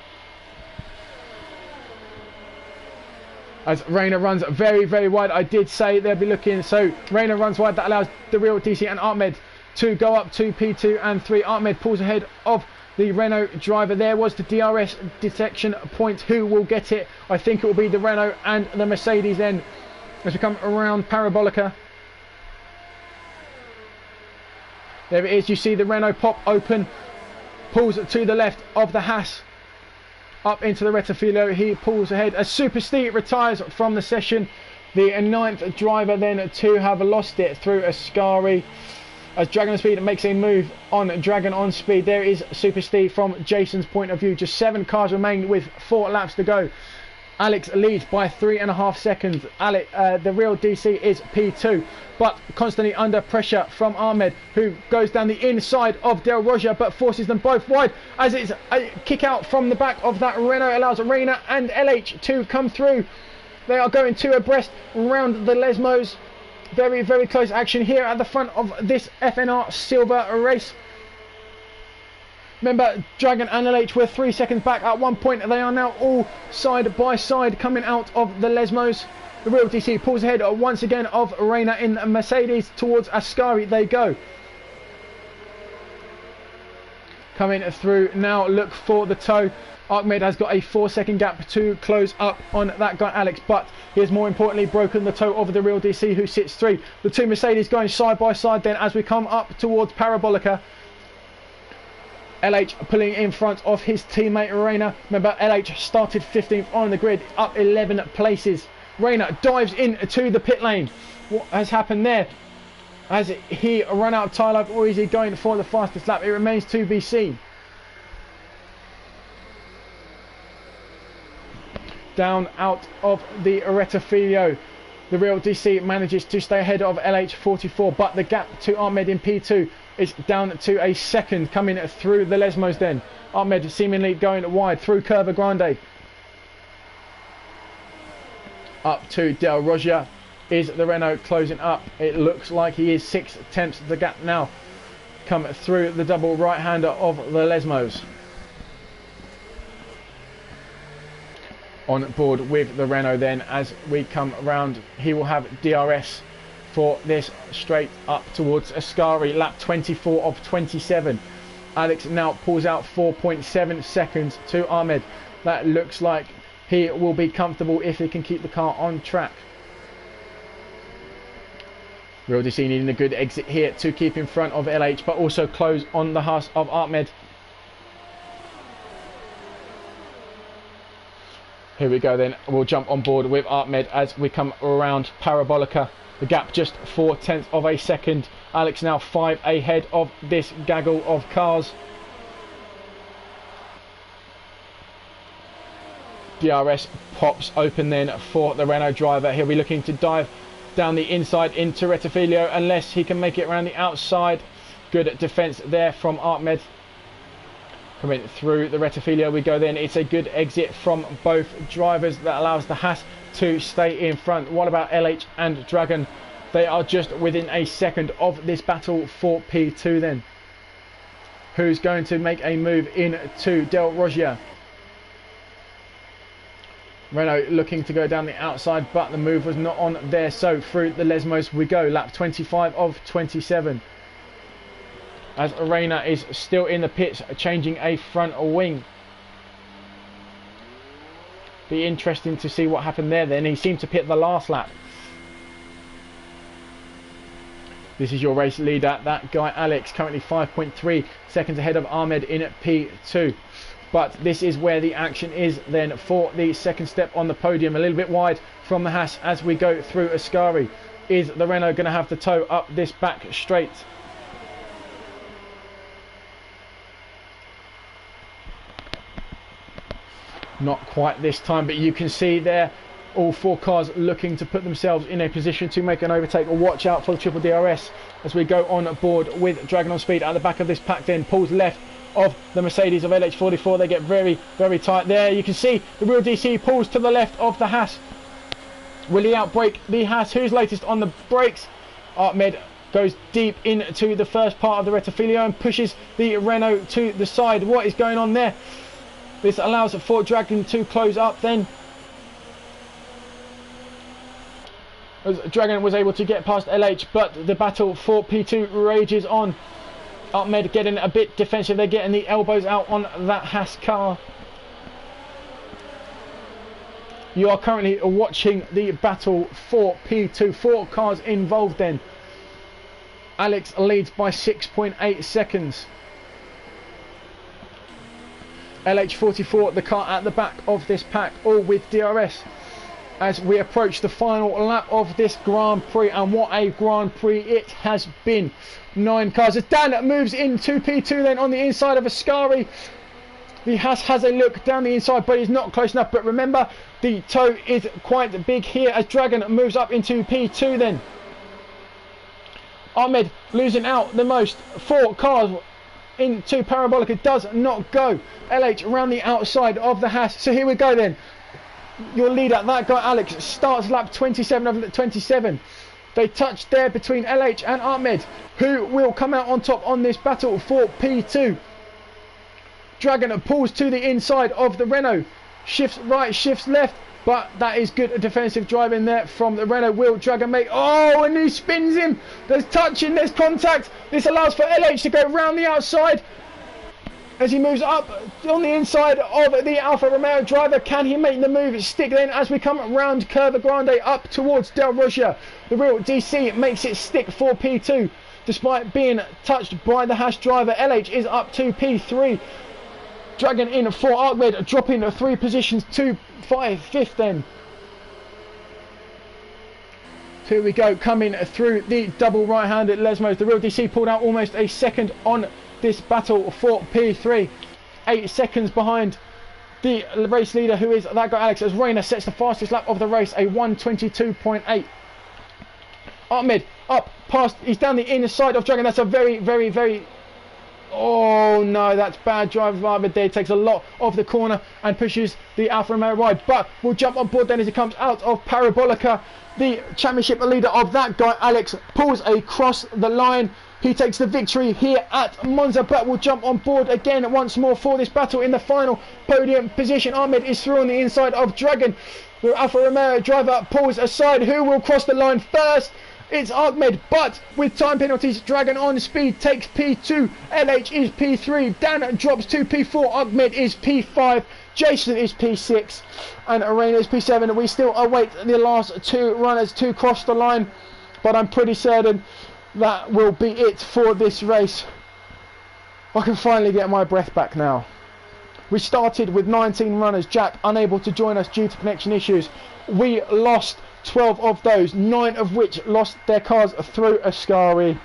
As Reina runs very, very wide. I did say they'll be looking. So Reina runs wide. That allows the real DC and Ahmed to go up to P2 and 3. Ahmed pulls ahead of the Renault driver. There was the DRS detection point. Who will get it? I think it will be the Renault and the Mercedes then as we come around Parabolica. There it is. You see the Renault pop open. Pulls to the left of the Haas. Up into the Rettifilio, he pulls ahead. As Super Steve retires from the session, the 9th driver then to have lost it through Ascari. As Dragon on Speed makes a move on Dragon on Speed. There is Super Steve from Jason's point of view. Just 7 cars remain with 4 laps to go. Alex leads by 3.5 seconds. The real DC is P2, but constantly under pressure from Ahmed, who goes down the inside of Del Rogia, but forces them both wide. As it's a kick out from the back of that Renault, allows Reina and LH to come through. They are going 2 abreast round the Lesmos. Very, very close action here at the front of this FNR Silver race. Remember, Dragon and LH were 3 seconds back at one point. They are now all side by side coming out of the Lesmos. The real DC pulls ahead once again of Reina in Mercedes. Towards Ascari they go. Coming through now, look for the toe. Ahmed has got a 4-second gap to close up on that guy Alex, but he has more importantly broken the toe of the real DC, who sits 3. The 2 Mercedes going side by side then as we come up towards Parabolica. LH pulling in front of his teammate Reina. Remember, LH started 15th on the grid, up 11 places. Reina dives into the pit lane. What has happened there? Has he run out of tyre life, or is he going for the fastest lap? It remains to be seen. Down out of the Rettifilio. The real DC manages to stay ahead of LH44, but the gap to Ahmed in P2 is down to a second, coming through the Lesmos then. Ahmed seemingly going wide through Curva Grande. Up to Del Rogia. Is the Renault closing up? It looks like he is 6/10 the gap now. Come through the double right-hander of the Lesmos. On board with the Renault then as we come around. He will have DRS for this straight up towards Ascari. Lap 24 of 27. Alex now pulls out 4.7 seconds to Ahmed. That looks like he will be comfortable if he can keep the car on track. Real DC needing a good exit here to keep in front of LH, but also close on the Haas of Ahmed. Here we go then, we'll jump on board with Ahmed as we come around Parabolica. The gap just 0.4 of a second. Alex now 5 ahead of this gaggle of cars. DRS pops open then for the Renault driver. He'll be looking to dive down the inside into Rettifilio unless he can make it around the outside. Good defence there from Ahmed. Coming through the Rettifilio we go then. It's a good exit from both drivers that allows the Haas to stay in front. What about LH and Dragon? They are just within a second of this battle for P2 then. Who's going to make a move into Del Roggia? Renault looking to go down the outside, but the move was not on there. So through the Lesmos we go. Lap 25 of 27. As Reina is still in the pits, changing a front wing. Be interesting to see what happened there then. He seemed to pit the last lap. This is your race leader, that guy Alex, currently 5.3 seconds ahead of Ahmed in P2. But this is where the action is then for the second step on the podium. A little bit wide from the Haas as we go through Ascari. Is the Renault going to have to tow up this back straight? Not quite this time, but you can see there all four cars looking to put themselves in a position to make an overtake. Watch out for the triple DRS as we go on board with Dragon on speed at the back of this pack then. Pulls left of the Mercedes of LH44. They get very, very tight there. You can see the real DC pulls to the left of the Haas. Will he outbrake the Haas? Who's latest on the brakes? Ahmed goes deep into the first part of the Rettifilio and pushes the Renault to the side. What is going on there? This allows for Dragon to close up then. As Dragon was able to get past LH, but the battle for P2 rages on. Ahmed getting a bit defensive. They're getting the elbows out on that Haas car. You are currently watching the battle for P2. 4 cars involved then. Alex leads by 6.8 seconds. LH44, the car at the back of this pack, all with DRS. As we approach the final lap of this Grand Prix, and what a Grand Prix it has been. 9 cars as Dan moves into P2 then on the inside of Ascari. The Haas has a look down the inside, but he's not close enough. But remember, the tow is quite big here as Dragon moves up into P2 then. Ahmed losing out the most. 4 cars into Parabolica, does not go. LH around the outside of the Haas. So here we go then. Your leader, that guy Alex, starts lap 27 of 27. They touch there between LH and Ahmed. Who will come out on top on this battle for P2? Dragon pulls to the inside of the Renault. Shifts right, shifts left. But that is good defensive driving there from the Renault. Will Dragon make... Oh, and he spins him. There's touching, there's contact. This allows for LH to go round the outside. As he moves up on the inside of the Alfa Romeo driver. Can he make the move stick then as we come round Curva Grande up towards Del Roggia? The real DC makes it stick for P2. Despite being touched by the Haas driver, LH is up to P3. Dragon in for Ahmed, dropping 3 positions to 5th then. Here we go, coming through the double right-handed Lesmos. The real DC pulled out almost a second on this battle for P3. 8 seconds behind the race leader, who is that guy Alex, as Reina sets the fastest lap of the race, a 1:22.8. Ahmed up past, he's down the inner side of Dragon. That's a very, very, very... Oh no, that's bad drive of Ahmed there. Takes a lot of the corner and pushes the Alfa Romeo wide. But we'll jump on board then as he comes out of Parabolica. The championship leader of that guy Alex pulls across the line. He takes the victory here at Monza, but will jump on board again once more for this battle in the final podium position. Ahmed is through on the inside of Dragon. The Alfa Romeo driver pulls aside. Who will cross the line first? it's Ahmed, but with time penalties, Dragon on speed takes P2, LH is P3, Dan drops to P4, Ahmed is P5, Jason is P6, and Arena is P7. We still await the last two runners to cross the line, but I'm pretty certain that will be it for this race. I can finally get my breath back now. We started with 19 runners. Jack unable to join us due to connection issues. We lost 12 of those, 9 of which lost their cars through Ascari.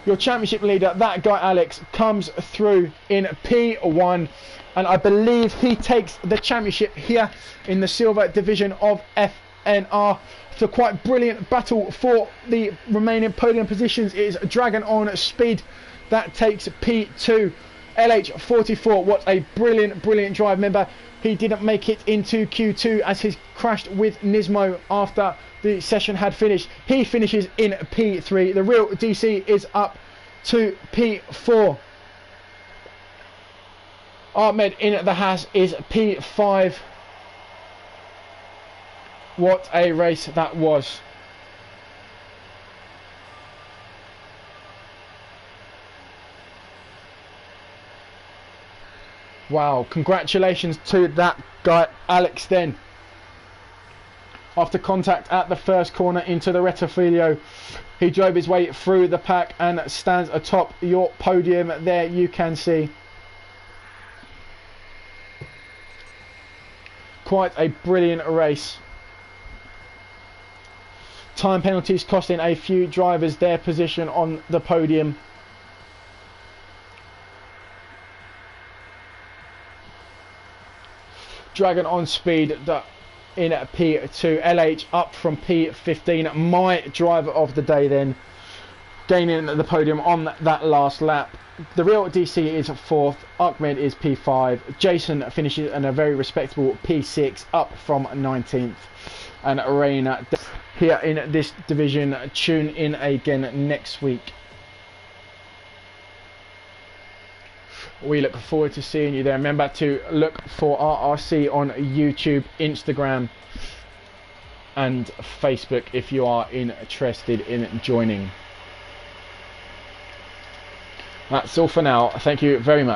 Your championship leader, that guy Alex, comes through in P1, and I believe he takes the championship here in the silver division of FNR. It's a quite brilliant battle for the remaining podium positions. It is Dragon on speed that takes P2. LH44, what a brilliant drive. Remember, he didn't make it into Q2 as he crashed with Nismo after the session had finished. He finishes in P3. The real DC is up to P4. Ahmed in the Haas is P5. What a race that was. Wow, congratulations to that guy Alex then. After contact at the first corner into the Rettifilio, he drove his way through the pack and stands atop your podium. There you can see. Quite a brilliant race. Time penalties costing a few drivers their position on the podium. Dragon on speed in P2, LH up from P15, my driver of the day then, gaining the podium on that last lap. The real DC is 4th, Ahmed is P5, Jason finishes in a very respectable P6, up from 19th, and Arena here in this division. Tune in again next week. We look forward to seeing you there. Remember to look for RRC on YouTube, Instagram and Facebook if you are interested in joining. That's all for now. Thank you very much.